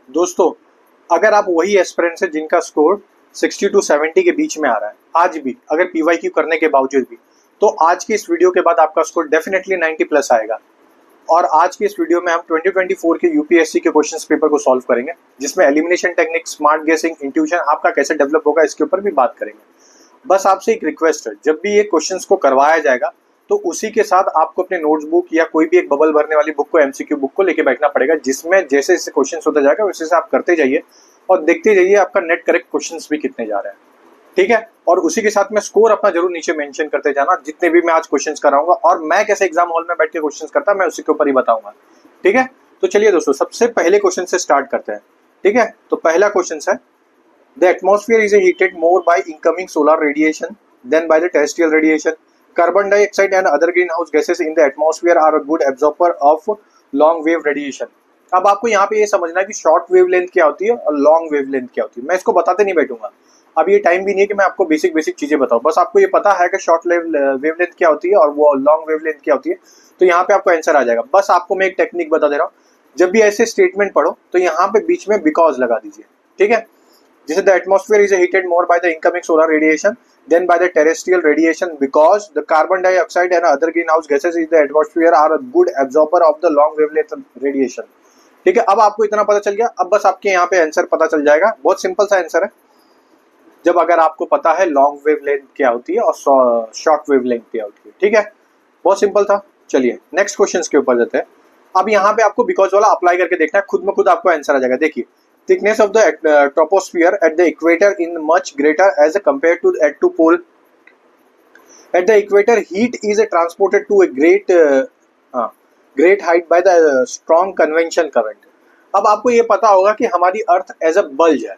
दोस्तों, अगर आप वही एस्पिरेंट्स हैं जिनका स्कोर 60 टू 70 के बीच में आ रहा है आज भी, अगर पीवाईक्यू करने के बावजूद भी, तो आज की इस वीडियो के बाद आपका स्कोर डेफिनेटली 90 प्लस आएगा। और आज की इस वीडियो में हम 2024 के यूपीएससी के क्वेश्चंस पेपर को सॉल्व करेंगे, जिसमें एलिमिनेशन टेक्निक, स्मार्ट गेसिंग, इंट्यूशन आपका कैसे डेवलप होगा इसके ऊपर भी बात करेंगे। बस आपसे एक रिक्वेस्ट है, जब भी ये क्वेश्चंस को करवाया जाएगा तो उसी के साथ आपको अपने नोटबुक या कोई भी एक बबल भरने वाली बुक को, एमसीक्यू बुक को लेके बैठना पड़ेगा, जिसमें जैसे जैसे क्वेश्चन होता जाएगा वैसे से आप करते जाइए और देखते जाइए आपका नेट करेक्ट क्वेश्चंस भी कितने जा रहे हैं। ठीक है, और उसी के साथ में स्कोर अपना जरूर नीचे मेंशन करते जाना, जितने भी मैं आज क्वेश्चंस कराऊंगा और मैं कैसे एग्जाम हॉल में बैठ के क्वेश्चंस करता मैं उसी के ऊपर ही बताऊंगा। ठीक है, तो चलिए दोस्तों, सबसे पहले क्वेश्चन से स्टार्ट करते हैं। ठीक है, तो पहला क्वेश्चन है, the atmosphere is heated more by incoming solar radiation than by the terrestrial radiation. Carbon dioxide and other green house gases in the atmosphere are a good absorber of long wave radiation. अब आपको यहाँ पे ये समझना है कि short wave length क्या होती है और लॉन्ग वेव लेंथ क्या होती है। मैं इसको बताते नहीं बैठूंगा, अब ये टाइम भी नहीं है कि मैं आपको बेसिक चीजें बताऊं। बस आपको ये पता है कि शॉर्ट वेव लेंथ क्या होती है और वो लॉन्ग वेव लेंथ क्या होती है, तो यहाँ पे आपको आंसर आ जाएगा। बस आपको मैं एक टेक्निक बता दे रहा हूँ, जब भी ऐसे स्टेटमेंट पढ़ो तो यहाँ पे बीच में बिकॉज लगा दीजिए। ठीक है, जैसे the atmosphere is heated more by the incoming solar radiation than by the terrestrial radiation because the carbon dioxide and other green house gases in the atmosphere are a good absorber of the long wavelength radiation. ठीक है, अब आपको इतना पता चल गया। अब बस आपके यहाँ पे आंसर पता चल जाएगा, बहुत सिंपल सा आंसर है। जब अगर आपको पता है लॉन्ग वेव लेंथ क्या होती है और शॉर्ट वेव लेंथ क्या होती है। ठीक है, बहुत सिंपल था। चलिए नेक्स्ट क्वेश्चन के ऊपर जाते हैं। अब यहाँ पे आपको बिकॉज वाला अप्लाई करके देखना है, खुद में खुद आपको आंसर आ जाएगा। देखिए, thickness of the troposphere at the equator in much greater as compare to at to pole. At the equator heat is transported to a great height by the strong convention current. अब आपको ये पता होगा कि हमारी earth as a bulge है,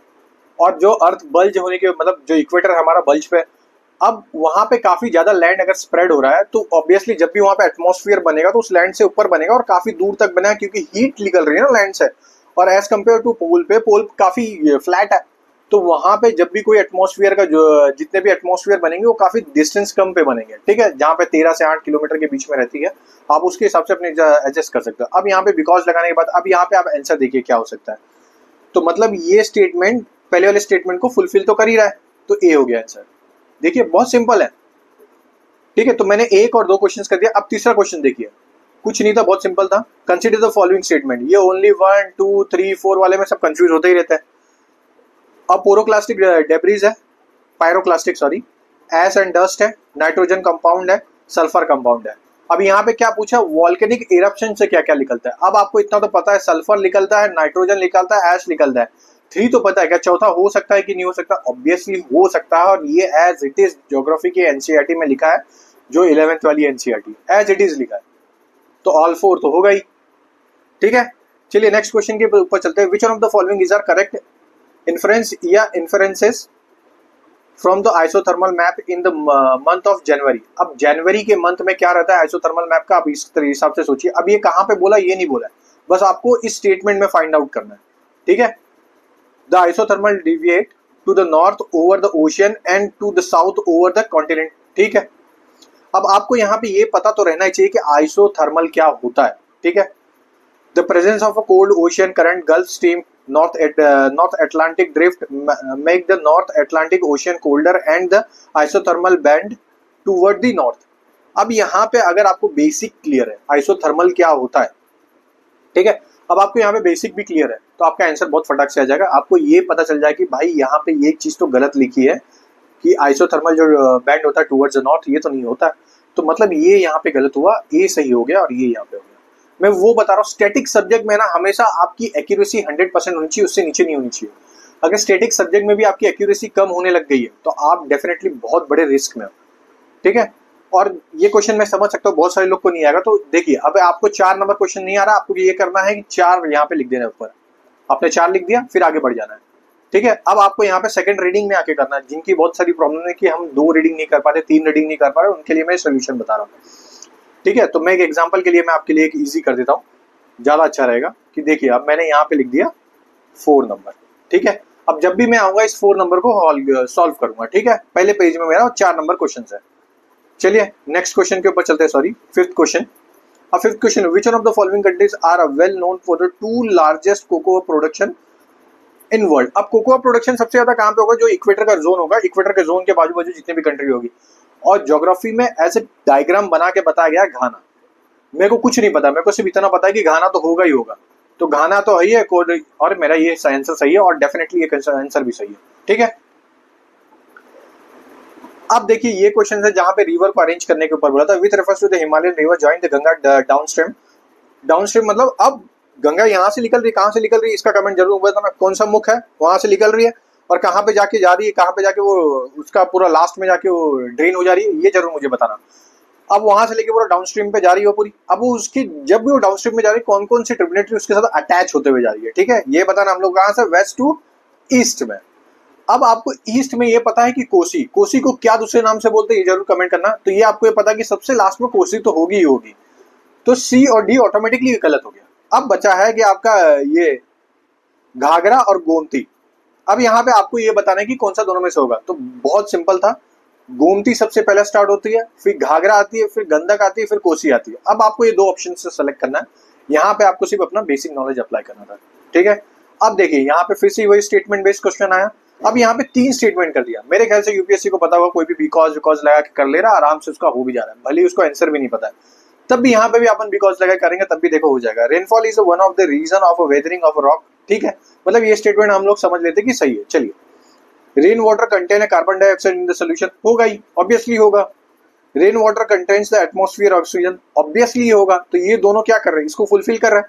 और जो अर्थ बल्ज होने के मतलब जो इक्वेटर है हमारा बल्ज पे, अब वहां पे काफी ज्यादा लैंड अगर स्प्रेड हो रहा है तो ऑब्वियसली जब भी वहां पे एटमॉस्फेयर बनेगा तो उस लैंड से ऊपर बनेगा और काफी दूर तक बनेगा, क्योंकि हीट निकल रही है ना लैंड से। और एज कम्पेयर टू पोल पे, पोल काफी फ्लैट है, तो वहां पे जब भी कोई एटमॉस्फेयर का जो जितने भी एटमॉस्फेयर बनेंगे वो काफी डिस्टेंस कम पे बनेंगे। ठीक है, जहाँ पे 13 से 8 किलोमीटर के बीच में रहती है, आप उसके हिसाब से अपने एडजस्ट कर सकते हो। अब यहाँ पे बिकॉज लगाने के बाद अब यहाँ पे आप आंसर देखिए क्या हो सकता है। तो मतलब ये स्टेटमेंट पहले वाले स्टेटमेंट को फुलफिल तो कर ही रहा है, तो ए हो गया आंसर। देखिए बहुत सिंपल है। ठीक है, तो मैंने एक और दो क्वेश्चन कर दिया। अब तीसरा क्वेश्चन देखिए, कुछ नहीं था, बहुत सिंपल था। Consider the following statement. ये ओनली 1 2 3 4 वाले में सब कंफ्यूज होते ही रहता है। अब पोरोक्लास्टिक डेब्रीज है, pyroclastic sorry, ash and dust है, नाइट्रोजन कंपाउंड है, सल्फर कंपाउंड है। अब यहाँ पे क्या पूछा, वॉल्केनिक इरप्शन से क्या क्या निकलता है। अब आपको इतना तो पता है, सल्फर निकलता है, नाइट्रोजन निकलता है, एश निकलता है। 3 तो पता है, क्या चौथा हो सकता है कि नहीं हो सकता? ऑब्वियसली हो सकता है, और ये एज इट इज ज्योग्राफी के एनसीईआरटी में लिखा है, जो 11th वाली एनसीईआरटी एज इट इज लिखा है, तो ऑल 4 तो होगा ही। ठीक है, चलिए नेक्स्ट क्वेश्चन के ऊपर चलते हैं। Which one of the following is are correct inference या inferences from the isothermal map in the month of January. अब जनवरी के मंथ में क्या रहता है आइसोथर्मल मैप का, आप इस हिसाब से सोचिए। अब ये कहाँ पे बोला, ये नहीं बोला है, बस आपको इस स्टेटमेंट में फाइंड आउट करना है। ठीक है, the isothermal deviate to the north over the ocean and to the south over the continent. ठीक है, अब आपको यहाँ पे ये पता तो रहना ही चाहिए कि आइसोथर्मल क्या होता है। ठीक है, the presence of a cold ocean current, gulf stream, North Atlantic drift make the North Atlantic Ocean colder and the isothermal band toward the north। अब यहाँ पे अगर आपको बेसिक क्लियर है आइसोथर्मल क्या होता है, ठीक है, अब आपको यहाँ पे बेसिक भी क्लियर है, तो आपका आंसर बहुत फटाक से आ जाएगा। आपको ये पता चल जाएगा कि भाई यहाँ पे ये चीज तो गलत लिखी है कि आइसोथर्मल जो बैंड होता है टूवर्ड्स द नॉर्थ, ये तो नहीं होता, तो मतलब ये यहाँ पे गलत हुआ, ये सही हो गया और ये यहाँ पे हो गया। मैं वो बता रहा हूँ, स्टैटिक सब्जेक्ट में ना हमेशा आपकी एक्यूरेसी 100% होनी चाहिए, उससे नीचे नहीं होनी चाहिए। अगर स्टैटिक सब्जेक्ट में भी आपकी एक्यूरेसी कम होने लग गई है तो आप डेफिनेटली बहुत बड़े रिस्क में हो। ठीक है, और ये क्वेश्चन मैं समझ सकता हूँ बहुत सारे लोग को नहीं आएगा, तो देखिए अब आपको 4 नंबर क्वेश्चन नहीं आ रहा, आपको ये करना है कि 4 यहाँ पे लिख देना है ऊपर, आपने 4 लिख दिया, फिर आगे बढ़ जाना है। ठीक है, अब आपको यहाँ पे सेकंड रीडिंग में आके करना है। जिनकी बहुत सारी प्रॉब्लम है कि हम 2 रीडिंग नहीं कर पाते, 3 रीडिंग नहीं कर पा रहे, उनके लिए मैं सोल्यूशन बता रहा हूँ। ठीक है, तो मैं एक एग्जांपल के लिए मैं आपके लिए एक इजी कर देता हूँ, ज्यादा अच्छा रहेगा। कि देखिए अब मैंने यहाँ पे लिख दिया 4 नंबर। ठीक है, अब जब भी मैं आऊंगा इस 4 नंबर को सॉल्व करूंगा। ठीक है, पहले पेज में मेरा 4 नंबर क्वेश्चन है। चलिए नेक्स्ट क्वेश्चन के ऊपर चलते हैं, सॉरी 5th क्वेश्चन। अब 5th question, which one of the following countries are well known for the 2 largest cocoa production in world. अब कोकोआ प्रोडक्शन सबसे ज्यादा कहाँ पे होगा, जो इक्वेटर का जोन होगा, इक्वेटर के जोन के बाजू बाजू जितनी भी कंट्री होगी। और ज्योग्राफी में ऐसे डायग्राम बना के बताया गया घाना। मेरे को कुछ नहीं पता, मेरे को सिर्फ इतना पता है कि घाना तो होगा ही होगा। तो घाना तो है ही है कोड, और मेरा ये आंसर सही है, और डेफिनेटली ये आंसर भी सही है। ठीक है, अब देखिए ये क्वेश्चन है जहां पे रिवर को अरेंज करने के ऊपर बोला था। With refers to the Himalayan river join the Ganga downstream. Downstream मतलब अब गंगा यहाँ से निकल रही है, कहाँ से निकल रही है इसका कमेंट जरूर बताना। कौन सा मुख है वहां से निकल रही है, और कहाँ पे जाके जा रही है, कहाँ पे जाके वो उसका पूरा लास्ट में जाके वो ड्रेन हो जा रही है, ये जरूर मुझे बताना। अब वहां से लेके पूरा डाउनस्ट्रीम पे जा रही है पूरी। अब वो उसकी जब भी वो डाउनस्ट्रीम में जा रही है, कौन कौन सी ट्रिब्यूटरी उसके साथ अटैच होते हुए जा रही है। ठीक है, ये बताना हम लोग कहाँ से, वेस्ट टू ईस्ट में। अब आपको ईस्ट में ये पता है कि कोसी, कोसी को क्या दूसरे नाम से बोलते हैं, ये जरूर कमेंट करना। तो ये आपको ये पता है कि सबसे लास्ट में कोसी तो होगी ही होगी। तो सी और डी ऑटोमेटिकली गलत हो गया। अब बचा है कि आपका ये घाघरा और गोमती। अब यहाँ पे आपको ये बताना है कि कौन सा दोनों में से होगा। तो बहुत सिंपल था, गोमती सबसे पहले स्टार्ट होती है, फिर घाघरा आती है, फिर गंडक आती है, फिर कोसी आती है। अब आपको ये दो ऑप्शन से सेलेक्ट करना है। यहाँ पे आपको सिर्फ अपना बेसिक नॉलेज अप्लाई करना था। ठीक है, अब देखिए यहाँ पे फिर से वही स्टेटमेंट बेस्ड क्वेश्चन आया। अब यहाँ पे 3 स्टेटमेंट कर दिया। मेरे ख्याल से यूपीएससी को पता होगा, कोई भी बिकॉज लगा के कर ले रहा, आराम से उसका हो भी जा रहा है, भले ही उसको आंसर भी नहीं पता है, तब भी यहाँ पे भी अपन बिकॉज लगा करेंगे तब भी देखो हो जाएगा। Rainfall is one of the reason of weathering of rock. ठीक है, मतलब ये स्टेटमेंट हम लोग समझ लेते कि सही है। चलिए, रेन वाटर कंटेन है carbon dioxide in the solution, होगा ही, ऑब्वियसली होगा। Rain water contains the atmosphere oxygen, obviously होगा। तो ये दोनों क्या कर रहे हैं, इसको फुलफिल कर रहे हैं,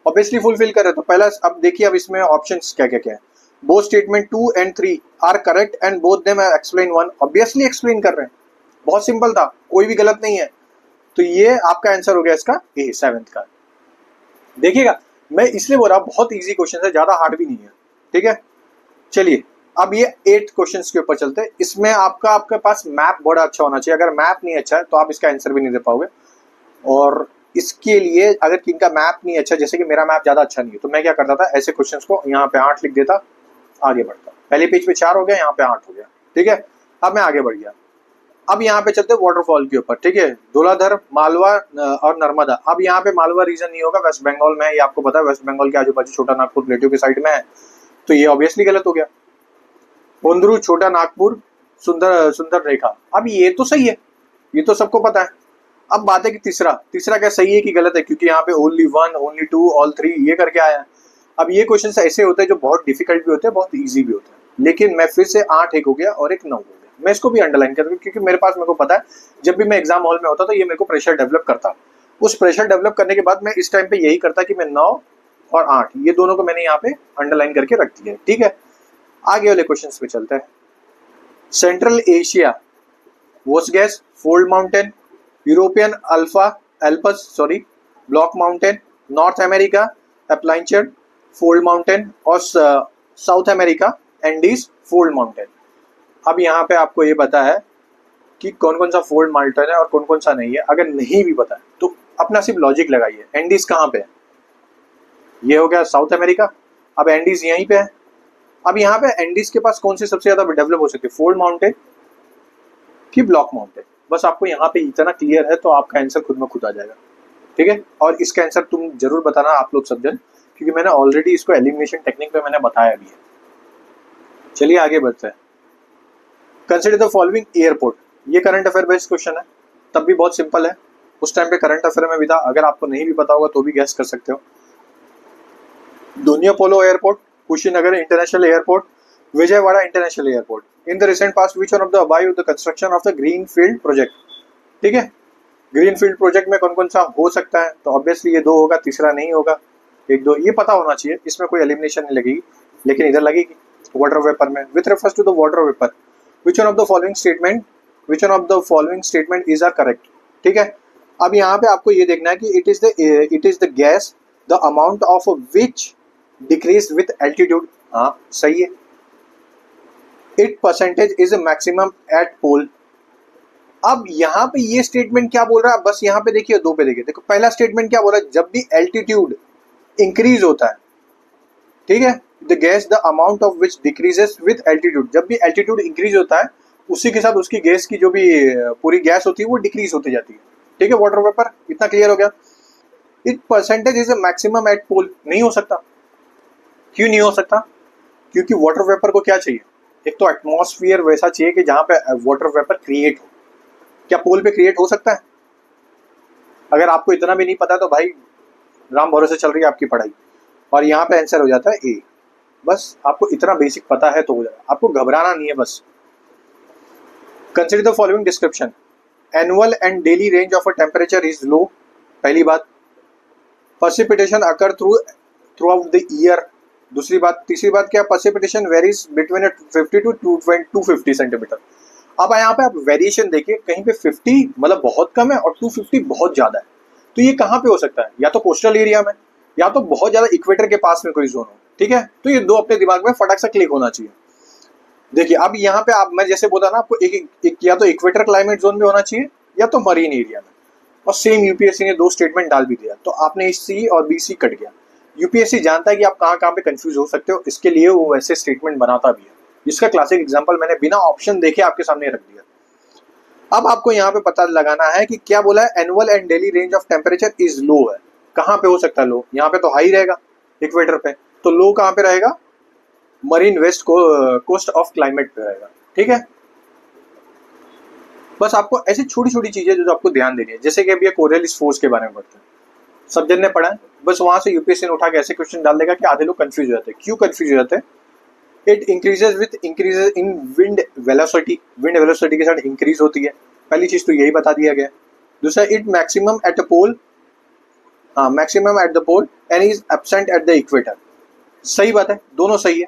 ऑब्वियसली फुलफिल कर रहे हैं। तो पहला, अब देखिए अब इसमें ऑप्शंस क्या क्या क्या है। Both statement 2 and 3 are correct and both them are explain 1, obviously explain कर रहे हैं, बहुत सिंपल था, कोई भी गलत नहीं है। तो ये आपका आंसर हो गया इसका ए, 7th का। देखिएगा मैं इसलिए बोल रहा हूँ बहुत इजी क्वेश्चन है, ज्यादा हार्ड भी नहीं है। ठीक है, चलिए अब ये 8 क्वेश्चंस के ऊपर चलते हैं। इसमें आपके पास मैप बड़ा अच्छा होना चाहिए। अगर मैप नहीं अच्छा है तो आप इसका आंसर भी नहीं दे पाओगे। और इसके लिए अगर किनका मैप नहीं अच्छा, जैसे कि मेरा मैप ज्यादा अच्छा नहीं है, तो मैं क्या करता था, ऐसे क्वेश्चंस को यहाँ पे 8 लिख देता, आगे बढ़ता। पहले पेज पे 4 हो गया, यहाँ पे 8 हो गया। ठीक है, अब मैं आगे बढ़ गया। अब यहाँ पे चलते वाटरफॉल के ऊपर। ठीक है, धौलाधर, मालवा और नर्मदा। अब यहाँ पे मालवा रीजन नहीं होगा, वेस्ट बंगाल में है, ये आपको पता है, वेस्ट बंगाल के आजू बाजू छोटा नागपुर प्लेटू की साइड में है, तो ये ऑब्वियसली गलत हो गया। ओंद्रू, छोटा नागपुर, सुंदर रेखा, अब ये तो सही है, ये तो सबको पता है। अब बात है कि तीसरा क्या सही है कि गलत है, क्योंकि यहाँ पे ओनली 1, ओनली 2, ऑल 3 ये करके आया है। अब ये क्वेश्चन ऐसे होते हैं जो बहुत डिफिकल्ट भी होते हैं, बहुत ईजी भी होते हैं। लेकिन मैं फिर से 8 एक हो गया और एक 9 हो गया। मैं इसको भी अंडरलाइन कर दूं, क्योंकि मेरे को पता है जब भी मैं एग्जाम हॉल में होता तो ये मेरे को प्रेशर डेवलप करता। उस प्रेशर डेवलप करने के बाद मैं इस टाइम पे यही करता कि मैं 9 और 8 ये दोनों को मैंने यहाँ पे अंडरलाइन करके रख दिया है। ठीक है, आगे वाले क्वेश्चन पे चलते हैं। सेंट्रल एशिया, वोसगैस, fold mountain, European Alps block mountain, North America Appalachian fold mountain, और South America Andes fold mountain. अब यहाँ पे आपको ये पता है कि कौन कौन सा फोल्ड माउंटेन है और कौन कौन सा नहीं है। अगर नहीं भी पता है तो अपना सिर्फ लॉजिक लगाइए। एंडीज कहाँ पे है, ये हो गया साउथ अमेरिका। अब एंडीज यहीं पे है। अब यहाँ पे एंडीज के पास कौन सी सबसे ज्यादा डेवलप हो सकती है, फोल्ड माउंटेन कि ब्लॉक माउंटेन। बस आपको यहाँ पे इतना क्लियर है तो आपका आंसर खुद में खुद आ जाएगा। ठीक है, और इसका आंसर तुम जरूर बताना आप लोग सब जन, क्योंकि मैंने ऑलरेडी इसको एलिमिनेशन टेक्निक में मैंने बताया भी है। चलिए आगे बढ़ते हैं। कंसिडर द फॉलोइंग एयरपोर्ट, ये करंट अफेयर बेस्ड क्वेश्चन है, तब भी बहुत सिंपल है। उस टाइम पे करंट अफेयर में भी था, अगर आपको नहीं भी पता होगा तो भी गैस कर सकते हो। Donyi Polo airport, Kushinagar international airport, Vijayawada international airport. In the recent past which one of the above the construction of the greenfield project. ठीक है, ग्रीनफील्ड प्रोजेक्ट में कौन कौन सा हो सकता है, तो ऑब्वियसली ये 2 होगा, तीसरा नहीं होगा। 1, 2 ये पता होना चाहिए, इसमें कोई एलिमिनेशन नहीं लगेगी, लेकिन इधर लगेगी वाटर वेपर में। With refers to the water vapour, which one of the following statement is are correct। ठीक है, अब यहाँ पे आपको ये देखना है कि it is the gas the amount of which decrease with altitude। हाँ सही है। It percentage is a maximum at pole। अब यहाँ पे ये स्टेटमेंट क्या बोल रहा है, बस यहाँ पे देखिए, 2 पे देखिए। देखो पहला स्टेटमेंट क्या बोल रहा है, जब भी एल्टीट्यूड इंक्रीज होता है, ठीक है, the gas the amount of which decreases with altitude. जब भी एल्टीट्यूड इंक्रीज होता है उसी के साथ उसकी गैस की जो भी पूरी गैस होती है वो डिक्रीज होती जाती है। ठीक है, वाटर वेपर, इतना क्लियर हो गया। It percentage is a maximum at pole, नहीं हो सकता। क्यों नहीं हो सकता, क्योंकि वाटर वेपर को क्या चाहिए, एक तो एटमॉस्फेयर वैसा चाहिए कि जहाँ पे वाटर वेपर क्रिएट हो। क्या पोल पे क्रिएट हो सकता है? अगर आपको इतना भी नहीं पता तो भाई राम भरोसे चल रही है आपकी पढ़ाई। और यहाँ पे आंसर हो जाता है ए। बस आपको इतना बेसिक पता है तो हो जाएगा, आपको घबराना नहीं है बस। Consider the following description. Annual and daily range of a temperature is low, पहली बात। precipitation occur throughout the year, दूसरी बात। तीसरी बात क्या, precipitation varies between 50 to 250 centimetre. अब यहाँ पे आप वेरिएशन देखिए, कहीं पे 50 मतलब बहुत कम है और 250 बहुत ज्यादा है। तो ये कहाँ पे हो सकता है, या तो कोस्टल एरिया में या तो बहुत ज्यादा इक्वेटर के पास में कोई जोन हो, ठीक है। तो ये दो अपने दिमाग में फटाक से क्लिक होना चाहिए। देखिए अब यहाँ पे आप, मैं जैसे बोला ना आपको, एक या तो इक्वेटर क्लाइमेट जोन में होना चाहिए या तो मरीन एरिया में। और सेम यूपीएससी ने दो स्टेटमेंट डाल भी दिया, तो आपने सी और बी सी कट गया। यूपीएससी जानता है कि आप कहाँ कहाँ पे कंफ्यूज हो सकते हो, इसके लिए वो वैसे स्टेटमेंट बनाता भी है। इसका क्लासिक एग्जांपल मैंने बिना ऑप्शन देखे आपके सामने रख दिया। अब आपको यहाँ पे पता लगाना है कि क्या बोला है, annual and daily range of temperature is low है। कहाँ पे हो सकता है लो? यहाँ पे तो हाई रहेगा इक्वेटर पे, तो लो कहाँ पे रहेगा? Marine west coast of climate पे रहेगा, ठीक है। बस आपको ऐसी छोटी छोटी चीजें जो आपको ध्यान देनी है, जैसे कि अभी कोरियलिस फोर्स के बारे में पढ़ते हैं, सब जन ने पढ़ा है। बस वहां से यूपीएससी ने उठा के ऐसे क्वेश्चन डाल देगा कि आधे लोग कंफ्यूज हो जाते हैं। क्यों कंफ्यूज हो जाते हैं? It increases with increases in wind velocity, wind velocity के साथ इंक्रीज होती है, पहली चीज तो यही बता दिया गया। दूसरा, it maximum at a pole, हाँ maximum at the pole and is absent at the equator. सही बात है, दोनों सही है।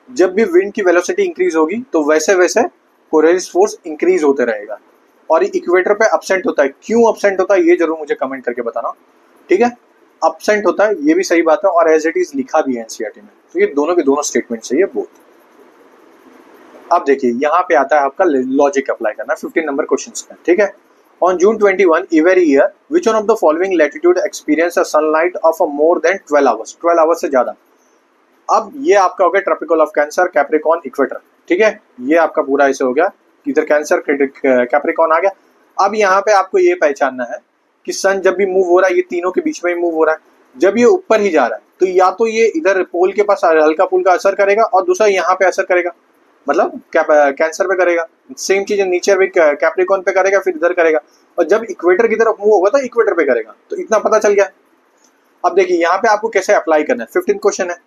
जब भी विंड की वेलोसिटी इंक्रीज होगी तो वैसे वैसे कोरियलिस फोर्स इंक्रीज होते रहेगा, और इक्वेटर पे एब्सेंट होता है। क्यों एब्सेंट होता है ये जरूर मुझे कमेंट करके बताना, ठीक है। एब्सेंट होता है ये भी सही बात है, और एज इट इज लिखा भी है एनसीईआरटी में। तो ये दोनों के दोनों स्टेटमेंट सही है बोथ। अब देखिए यहाँ पे आता है आपका लॉजिक अप्लाई करना 15 नंबर क्वेश्चन का, ठीक है। On June 21 every year which one of the following latitude experience a sunlight of a more than 12 hours, 12 hours से ज्यादा। अब ये आपका हो गया tropical of cancer, Capricorn, equator, ठीक है। ये आपका पूरा ऐसे हो गया, इधर कैंसर कैप्रिकॉर्न आ गया। अब यहाँ पे आपको ये पहचानना है कि सन जब भी मूव हो रहा है, ये तीनों के बीच में ही मूव हो रहा है। जब ये ऊपर ही जा रहा है तो या तो ये इधर पोल के पास हल्का फुल्का असर करेगा, और दूसरा यहाँ पे असर करेगा, मतलब कैंसर पे करेगा। सेम चीज नीचे भी कैप्रिकॉर्न पे करेगा, फिर इधर करेगा, और जब इक्वेटर की तरफ मूव होगा तो इक्वेटर पे करेगा। तो इतना पता चल गया। अब देखिए यहाँ पे आपको कैसे अप्लाई करना है, 15 क्वेश्चन है।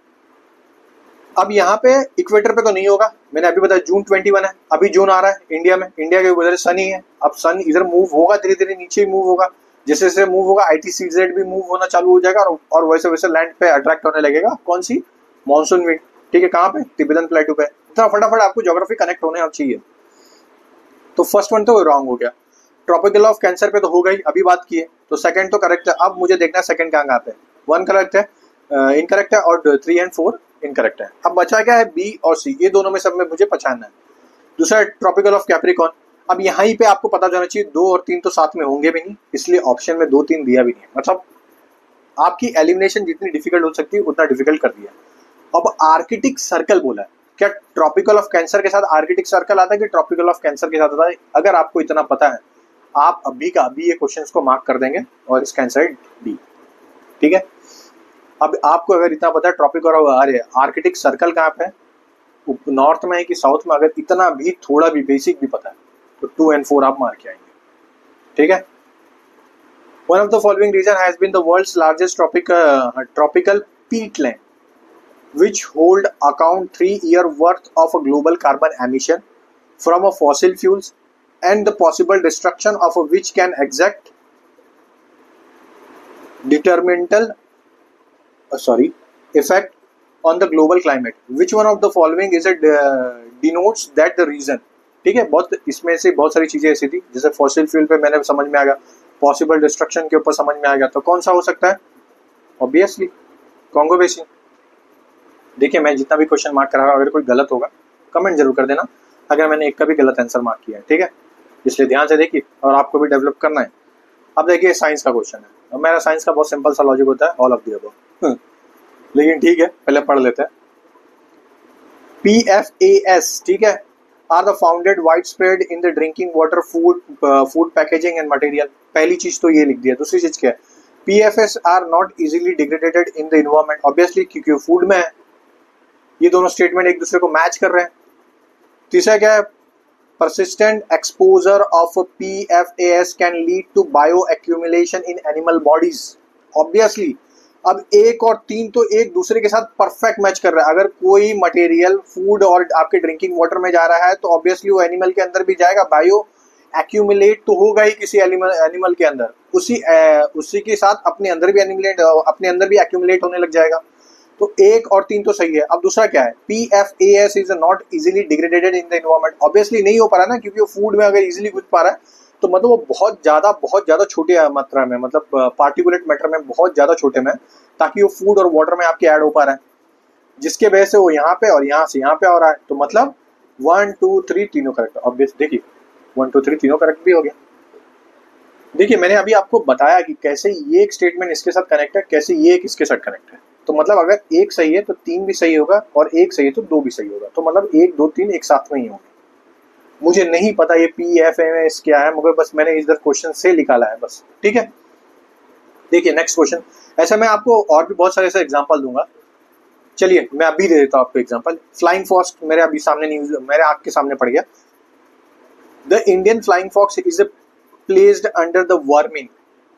अब यहाँ पे इक्वेटर पे तो नहीं होगा, मैंने अभी बताया जून 21 है, अभी जून आ रहा है इंडिया में, इंडिया के उधर सन ही है। अब सन इधर मूव होगा, धीरे धीरे नीचे मूव होगा, जैसे जैसे मूव होगा ITCZ भी मूव होना चालू हो जाएगा, और वैसे वैसे लैंड पे अट्रैक्ट होने लगेगा कौन सी, मानसून विंड, ठीक है। कहाँ पे? तिब्बतन प्लेटू पे। इतना फटाफट आपको ज्योग्राफी कनेक्ट होने चाहिए। तो फर्स्ट वन तो रॉन्ग हो गया। ट्रॉपिकल ऑफ कैंसर पे तो हो गई, अभी बात की है, तो सेकंड तो करेक्ट है। अब मुझे देखना है सेकंड कहाँ पे, 1 करेक्ट है, इनकरेक्ट है, और 3 और 4 इनकरेक्ट है। अब बचा क्या है, बी और सी, ये दोनों में सब में मुझे पहचानना है। दूसरा ट्रॉपिकल ऑफ कैप्रिकॉर्न, अब यहाँ ही पे आपको पता जाना चाहिए 2 और 3 तो साथ में होंगे भी नहीं, इसलिए ऑप्शन में 2 3 दिया भी नहीं है। मतलब आपकी एलिमिनेशन जितनी डिफिकल्ट हो सकती है उतना डिफिकल्ट कर दिया। अब आर्कटिक सर्कल बोला है, क्या ट्रॉपिकल ऑफ कैंसर के साथ आर्कटिक सर्कल आता है कि ट्रॉपिकल ऑफ कैंसर के साथ आता है? अगर आपको इतना पता है, आप अभी का अभी ये क्वेश्चन को मार्क कर देंगे और इसका आंसर डी, ठीक है। अब आपको अगर इतना पता है ट्रॉपिकल और आर्कटिक सर्कल कहाँ पे है, नॉर्थ में है कि साउथ में, अगर इतना भी थोड़ा भी बेसिक भी पता है तो 2 और 4 आप मार के आएंगे, ठीक है। One of the following reason has been the world's largest tropical peatland which hold account 3 year worth of a global carbon emission from a fossil fuels and the possible destruction of which can exact detrimental effect on the global climate. Which one of the following is it denotes that the reason? ठीक है, बहुत इसमें से बहुत सारी चीजें ऐसी थी, जैसे फॉसिल फ्यूल पे मैंने समझ में आ गया, पॉसिबल डिस्ट्रक्शन के ऊपर समझ में आ गया, तो कौन सा हो सकता है? Obviously Congo basin. देखिए मैं जितना भी क्वेश्चन मार्क करा रहा हूँ, अगर कोई गलत होगा कमेंट जरूर कर देना, अगर मैंने एक का भी गलत आंसर मार्क किया है, ठीक है। इसलिए ध्यान से देखिए, और आपको भी डेवलप करना है। अब देखिए साइंस का क्वेश्चन है, अब मेरा साइंस का बहुत सिंपल सा लॉजिक होता है, ऑल ऑफ द अबव, लेकिन ठीक है पहले पढ़ लेते हैं। PFAS, ठीक है, are the founded wide spread in the drinking water, food packaging and material. पहली चीज तो ये लिख दिया। दूसरी चीज क्या है, PFAS are not easily degraded in the environment, obviously क्योंकि फूड में है। ये दोनों स्टेटमेंट एक दूसरे को मैच कर रहे हैं। तीसरा क्या है, persistent exposure of PFAS can lead to bioaccumulation in animal bodies. Obviously, अब 1 और 3 तो एक दूसरे के साथ परफेक्ट मैच कर रहा है। अगर कोई मटेरियल फूड और आपके ड्रिंकिंग वाटर में जा रहा है तो ऑब्वियसली वो एनिमल के अंदर भी जाएगा, बायो एक्यूमुलेट तो होगा ही किसी एनिमल के अंदर, उसी के साथ अपने अंदर भी एक्यूमुलेट होने लग जाएगा। तो 1 और 3 तो सही है। अब दूसरा क्या है, PFAS is not easily degraded in the environment. Obviously नहीं हो पा रहा ना, क्योंकि वो फूड में अगर इजीली घुस पा रहा है तो मतलब वो बहुत ज़्यादा छोटी मात्रा में, मतलब पार्टिकुलेट मैटर में बहुत ज़्यादा छोटे में, ताकि वो फूड और वाटर में आपके ऐड हो पा रहा है, जिसके वजह से वो यहाँ पे और यहाँ से यहाँ पे आ रहा है। तो मतलब 1 2 3 तीनों करेक्ट। ऑब्वियस देखिए 1 2 3 तीनों करेक्ट भी हो गया। देखिए मैंने अभी आपको बताया कि कैसे ये एक स्टेटमेंट इसके साथ कनेक्ट है, कैसे ये एक इसके साथ कनेक्ट है। तो मतलब अगर एक सही है तो 3 भी सही होगा, और एक सही है तो 2 भी सही होगा। तो मतलब 1 2 3 एक साथ में ही होंगे। मुझे नहीं पता ये PFAS क्या है, मगर बस मैंने इधर क्वेश्चन से निकाला है बस, ठीक है। देखिए नेक्स्ट क्वेश्चन, ऐसा मैं आपको और भी बहुत सारे ऐसे एग्जांपल दूंगा। चलिए मैं अभी दे देता हूँ आपको एग्जांपल। फ्लाइंग फॉक्स मेरे अभी सामने न्यूज मेरे आँख के सामने पड़ गया। The Indian flying fox is placed under the vermin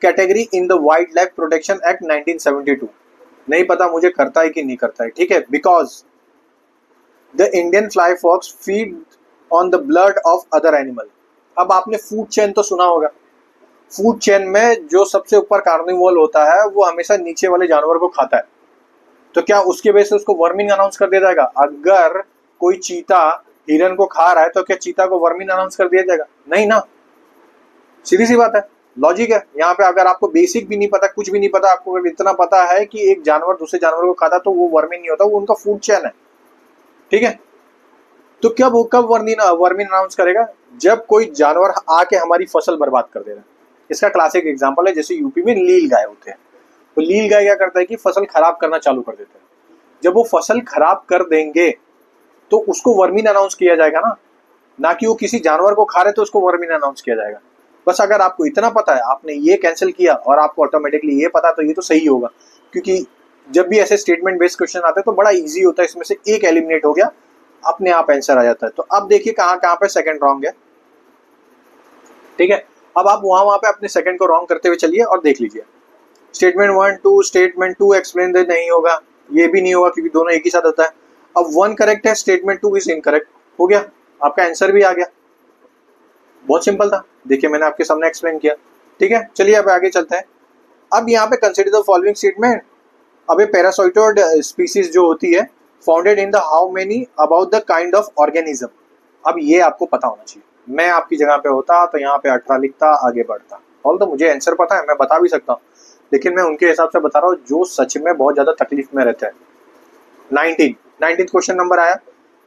category in the wild life protection act 1972। नहीं पता मुझे करता है कि नहीं करता है, ठीक है। Because the Indian fly fox feed on the blood of other animal. अब आपने फूड चेन तो सुना होगा, फूड चेन में जो सबसे ऊपर कार्निवोर होता है वो हमेशा नीचे वाले जानवर को खाता है। तो क्या उसके वजह से उसको वर्मिंग अनाउंस कर दिया जाएगा? अगर कोई चीता हिरन को खा रहा है तो क्या चीता को वर्मिंग अनाउंस कर दिया जाएगा? नहीं ना, सीधी सी बात है, लॉजिक है। यहाँ पे अगर आपको बेसिक भी नहीं पता, कुछ भी नहीं पता, आपको अगर इतना पता है कि एक जानवर दूसरे जानवर को खाता तो वो वर्मिंग नहीं होता, वो उनका फूड चेन है, ठीक है। तो कब वर्मिंग अनाउंस करेगा? जब कोई जानवर आके हमारी फसल बर्बाद कर दे रहा है। इसका क्लासिक एग्जांपल है, जैसे यूपी में नील गाय होते हैं। तो नील गाय क्या करता है कि फसल खराब करना चालू कर देता है। जब वो फसल खराब कर देंगे तो उसको वर्मिंग अनाउंस किया जाएगा ना कि वो किसी जानवर को खा रहे तो उसको वर्मिंग अनाउंस किया जाएगा। बस अगर आपको इतना पता है, आपने ये कैंसिल किया और आपको ऑटोमेटिकली ये पता, तो ये तो सही होगा। क्योंकि जब भी ऐसे स्टेटमेंट बेस्ड क्वेश्चन आते हैं तो बड़ा इजी होता है, इसमें से एक एलिमिनेट हो गया, अपने आप आंसर आ जाता है। तो अब देखिए कहाँ कहाँ पे सेकंड रॉन्ग है, ठीक है। अब आप वहां पे अपने सेकंड को रॉन्ग करते हुए चलिए और देख लीजिए। स्टेटमेंट 1 2 स्टेटमेंट 2 एक्सप्लेन दे नहीं होगा, ये भी नहीं होगा क्योंकि दोनों एक ही साथ होता है। अब 1 करेक्ट है, स्टेटमेंट 2 इज इनकरेक्ट, हो गया, आपका आंसर भी आ गया। बहुत सिंपल था, देखिए मैंने आपके सामने एक्सप्लेन किया, ठीक है। चलिए अब आगे चलते हैं। अब यहाँ पे कंसिडर द फॉलोइंग स्टेटमेंट। अब ये पैरासाइटोड स्पीसीज जो होती है, founded in the how many about the kind of organism. अब ये आपको पता होना चाहिए। मैं आपकी जगह पे होता तो यहाँ पे 18 लिखता, आगे बढ़ता। और तो मुझे आंसर पता है, मैं बता भी सकता हूँ, लेकिन मैं उनके हिसाब से बता रहा हूँ जो सच में बहुत ज्यादा तकलीफ में रहते हैं। 19 क्वेश्चन नंबर आया।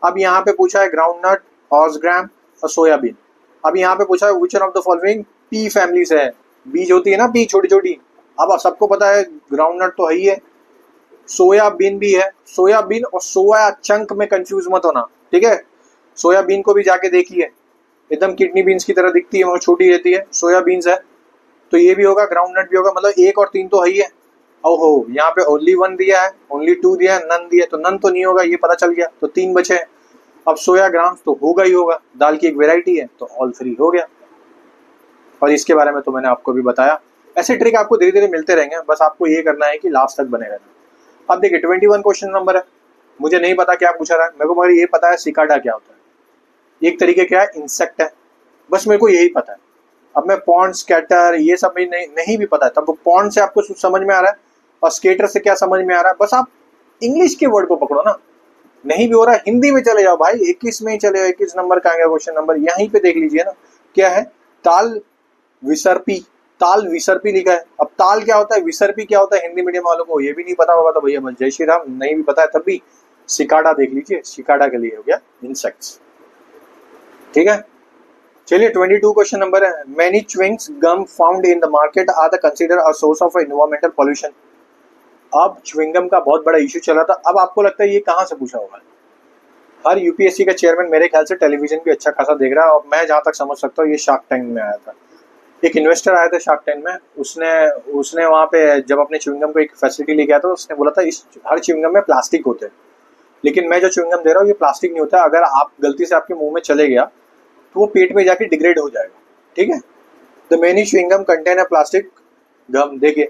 अब यहाँ पे पूछा है ग्राउंडनट, ऑर्सग्राम और सोयाबीन। अब यहाँ पे पूछा है विच one of the following P family से है। बीज होती है ना, पी छोटी छोटी। अब सबको पता है ग्राउंडनट तो है ही है, सोयाबीन भी है। सोयाबीन और सोया चंक में कंफ्यूज मत होना, ठीक है। सोयाबीन को भी जाके देखिए, एकदम किडनी बीन्स की तरह दिखती है, वो छोटी रहती है, सोयाबीन्स है। तो ये भी होगा, ग्राउंडनट भी होगा, मतलब 1 और 3 तो है ही है। ओहो, यहाँ पे ओनली 1 दिया है, ओनली 2 दिया है, नन दिया है, तो नन तो नहीं होगा, ये पता चल गया। तो 3 बचे हैं। अब सोया ग्राम्स तो होगा ही होगा, दाल की एक वेराइटी है, तो ऑल 3 हो गया। और इसके बारे में तो मैंने आपको भी बताया। ऐसे ट्रिक आपको धीरे धीरे मिलते रहेंगे, बस आपको ये करना है कि लास्ट तक बने रहना। अब देखिए 21 क्वेश्चन नंबर है। मुझे नहीं पता क्या पूछा रहा है, मेरे को मगर ये पता है सिकाडा क्या होता है। एक तरीके क्या है, इंसेक्ट है, बस मेरे को यही पता है। अब मैं पॉन्ड, स्कैटर, ये सब नहीं भी पता है। तब पॉन्ड से आपको समझ में आ रहा है और स्केटर से क्या समझ में आ रहा है, बस आप इंग्लिश के वर्ड को पकड़ो ना। नहीं भी हो रहा है, हिंदी में चले जाओ भाई, 21 में ही चले जाओ। 21 नंबर का आएगा क्वेश्चन नंबर, यहीं पे देख लीजिए ना, क्या है, ताल विसर्पी। ताल विसर्पी लिखा है। अब ताल क्या होता है, विसर्पी क्या होता है, हिंदी मीडियम वालों को ये भी नहीं पता होगा तो भैया बस जय श्री राम। नहीं भी पता है तब भी सिकाडा देख लीजिए, सिकाडा के लिए हो गया इंसेक्ट्स, ठीक है। चलिए 22 क्वेश्चन नंबर है। Many chewings gum found in the market are the consider a source of environmental pollution. अब च्युइंगम का बहुत बड़ा इश्यू चला था। अब आपको लगता है ये कहाँ से पूछा होगा? हर यूपीएससी का चेयरमैन मेरे ख्याल से टेलीविजन भी अच्छा खासा देख रहा है, और मैं जहाँ तक समझ सकता हूँ ये शार्क टैंक में आया था। एक इन्वेस्टर आया था शार्क टैंक में, उसने वहाँ पे जब अपने च्युइंगम को एक फैसिलिटी लेके आया था, उसने बोला था इस हर च्युइंगम में प्लास्टिक होते हैं, लेकिन मैं जो च्युइंगम दे रहा हूँ ये प्लास्टिक नहीं होता, अगर आप गलती से आपके मुंह में चले गया तो वो पेट में जाके डिग्रेड हो जाएगा, ठीक है। The many chewing gum contain a plastic gum. देखिए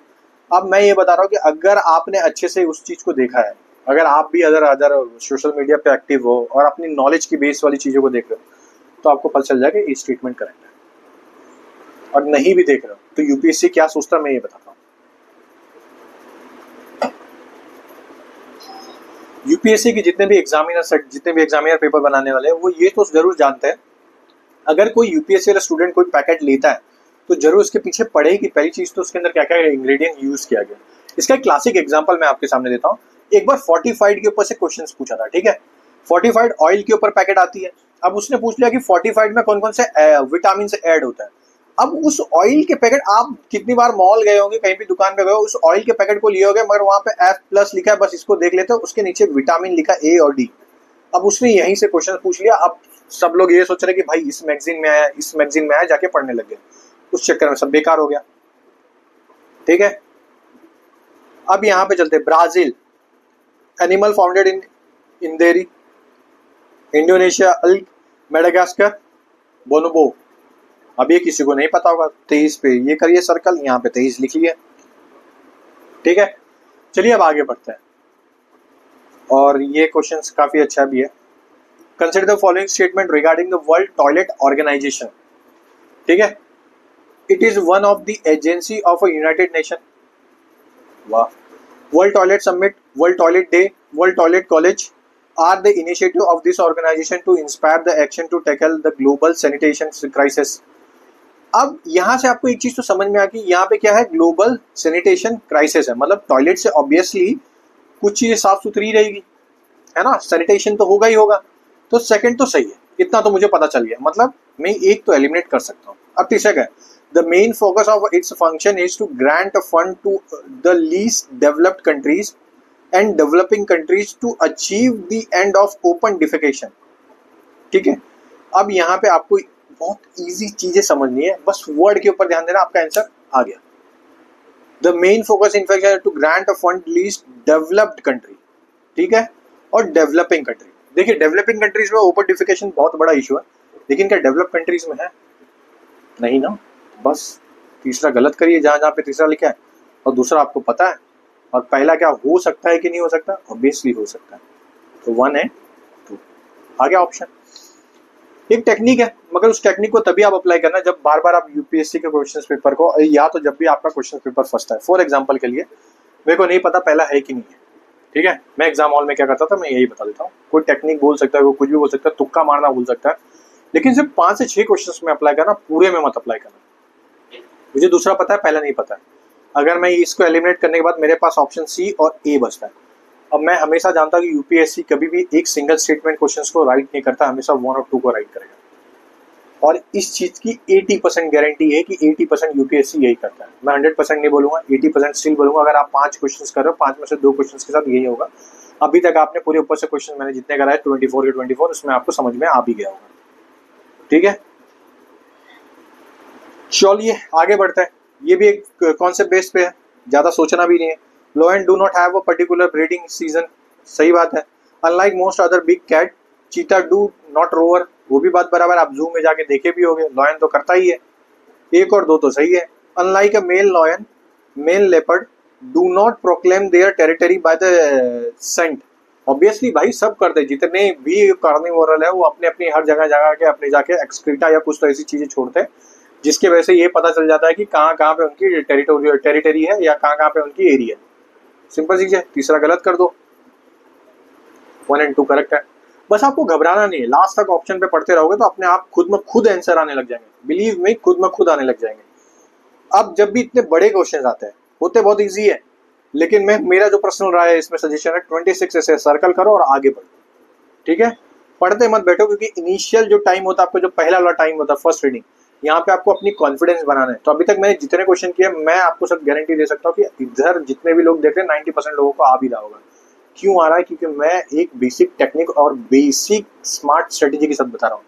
अब मैं ये बता रहा हूँ कि अगर आपने अच्छे से उस चीज़ को देखा है, अगर आप भी अदर सोशल मीडिया पे एक्टिव हो और अपनी नॉलेज की बेस वाली चीज़ों को देख रहे हो तो आपको पता चल जाएगा ये स्टेटमेंट करेक्ट है। और नहीं भी देख रहे हो तो यूपीएससी क्या सोचता है मैं ये बताता हूँ। यूपीएससी के जितने भी एग्जामिनर पेपर बनाने वाले हैं वो ये तो जरूर जानते हैं, अगर कोई यूपीएससी वाला स्टूडेंट कोई पैकेट लेता है तो जरूर उसके पीछे पढ़े कि पहली चीज तो उसके अंदर क्या क्या इंग्रेडिएंट यूज किया गया। इसका एक क्लासिक एग्जांपल मैं आपके सामने देता हूँ। एक बार फोर्टिफाइड के ऊपर से क्वेश्चंस पूछा था, ठीक है। फोर्टिफाइड ऑयल के ऊपर पैकेट आती है, अब उसने पूछ लिया कि फोर्टिफाइड में कौन कौन से विटामिन से ऐड होता है। अब उस ऑयल के पैकेट, आप कितनी बार मॉल गए होंगे, कहीं भी दुकान पे गए हो, उस ऑयल के पैकेट को लिए होगे मगर वहां पे F+ लिखा है, बस इसको देख लेते हो, उसके नीचे विटामिन लिखा A और D। अब उसने यहीं से क्वेश्चन पूछ लिया। अब सब लोग ये सोच रहे कि भाई इस मैगजीन में आया, जाके पढ़ने लग गए, उस चक्कर में सब बेकार हो गया, ठीक है। अब यहाँ पे चलते, Brazil animal founded in indri, Indonesia elk, Madagascar, bonobo. अब ये किसी को नहीं पता होगा, 23 पे ये करिए सर्कल, यहाँ पे 23 लिख लिया, ठीक है। चलिए अब आगे बढ़ते हैं, और ये क्वेश्चन काफी अच्छा भी है। Consider the following statement regarding the World Toilet Organization, ठीक है। It is one of the agency of a United Nation. वाह। World Toilet Summit, World Toilet Day, World Toilet College are the initiative of this organisation to inspire the action to tackle the global sanitation crisis. अब यहाँ से आपको एक चीज तो समझ में आ गई, यहाँ पे क्या है, ग्लोबल सैनिटेशन क्राइसिस है, मतलब टॉयलेट से ऑब्वियसली कुछ चीजें साफ सुथरी रहेगी, है ना, सैनिटेशन तो होगा ही होगा। तो सेकंड तो सही है, इतना तो मुझे पता चल गया, मतलब मैं एक तो एलिमिनेट कर सकता हूँ। अब तीसरा क्या है, the main focus of its function is to grant a fund to the least developed countries and developing countries to achieve the end of open defecation, ठीक है। अब यहाँ पे आपको बहुत इजी चीजें समझनी है, बस वर्ड के ऊपर ध्यान देना, आपका आंसर आ गया। The main focus in fact to grant a fund least developed country, ठीक है, और डेवलपिंग कंट्री। देखिए डेवलपिंग कंट्रीज में ओपन डिफिकेशन बहुत बड़ा इशू है, लेकिन क्या डेवलप कंट्रीज में है? नहीं ना, बस तीसरा गलत करिए जहां जहां पे तीसरा लिखा है, और दूसरा आपको पता है, और पहला क्या हो सकता है कि नहीं हो सकता, ऑब्वियसली हो सकता है, तो 1 है 2 आ गया ऑप्शन। एक टेक्निक है, मगर उस टेक्निक को तभी आप अप्लाई करना जब बार बार आप यूपीएससी के क्वेश्चन पेपर को, या तो जब भी आपका क्वेश्चन पेपर फर्स्ट है। फॉर एग्जाम्पल के लिए मेरे को नहीं पता पहला है कि नहीं है, ठीक है, मैं एग्जाम हॉल में क्या करता था, मैं यही बता देता हूँ। कोई टेक्निक बोल सकता है, कोई कुछ भी बोल सकता है, तुक्का मारना बोल सकता है, लेकिन सिर्फ 5 से 6 क्वेश्चन में अप्लाई करना, पूरे में मत अप्लाई करना। मुझे दूसरा पता है, पहला नहीं पता है। अगर मैं इसको एलिमिनेट करने के बाद मेरे पास ऑप्शन सी और ए बचता है। अब मैं हमेशा जानता हूँ कि यूपीएससी कभी भी एक सिंगल स्टेटमेंट क्वेश्चन को राइट नहीं करता, हमेशा 1 और 2 को राइट करेगा, और इस चीज की 80% गारंटी है कि 80% यूपीएससी यही करता है। मैं 100% नहीं बोलूंगा, 80% स्टिल बोलूंगा। अगर आप 5 क्वेश्चन कर रहे हो, 5 में से 2 क्वेश्चन के साथ यही होगा। अभी तक आपने पूरे ऊपर से क्वेश्चन मैंने जितने कराए 24 के 24, उसमें आपको समझ में आ भी गया होगा, ठीक है। चलिए आगे बढ़ते हैं, ये भी एक कॉन्सेप्ट बेस पे है, ज्यादा सोचना भी नहीं है। Lion do not have a particular breeding season, सही बात है। Unlike most other big cat, cheetah do not roar, वो भी बात बराबर, आप जू में जाके देखे भी होंगे, लायन तो करता ही है। 1 और 2 तो सही है। Unlike a male lion, male leopard do not proclaim their territory by the scent. Obviously भाई सब करते, जितने भी कार्निवोरल है वो अपने अपनी हर जगह जगह के अपने जाके एक्सक्रीटा या कुछ तो ऐसी चीजें छोड़ते हैं, जिसकी वजह से ये पता चल जाता है कि कहाँ कहाँ पे उनकी टेरिटरी है या कहाँ कहाँ पे उनकी एरिया। सिंपल चीज है, तीसरा गलत कर दो, 1 और 2 करेक्ट है। बस आपको घबराना नहीं है, लास्ट तक ऑप्शन पे पढ़ते रहोगे तो अपने आप खुद में खुद आंसर आने लग जाएंगे, बिलीव मी, खुद में खुद आने लग जाएंगे। अब जब भी इतने बड़े क्वेश्चन आते हैं, होते बहुत ईजी है, लेकिन मेरा जो पर्सनल राय है इसमें सजेशन है 26 ऐसे सर्कल करो और आगे बढ़ो, ठीक है। पढ़ते मत बैठो, क्योंकि इनिशियल जो टाइम होता है आपका, जो पहला वाला टाइम होता है फर्स्ट रीडिंग, यहाँ पे आपको अपनी कॉन्फिडेंस बनाना है। तो अभी तक मैंने जितने क्वेश्चन किए, मैं आपको सब गारंटी दे सकता हूँ कि इधर जितने भी लोग देख रहे हैं 90% लोगों को आ भी रहा होगा। क्यों आ रहा है? क्योंकि मैं एक बेसिक टेक्निक और बेसिक स्मार्ट स्ट्रेटेजी के साथ बता रहा हूँ।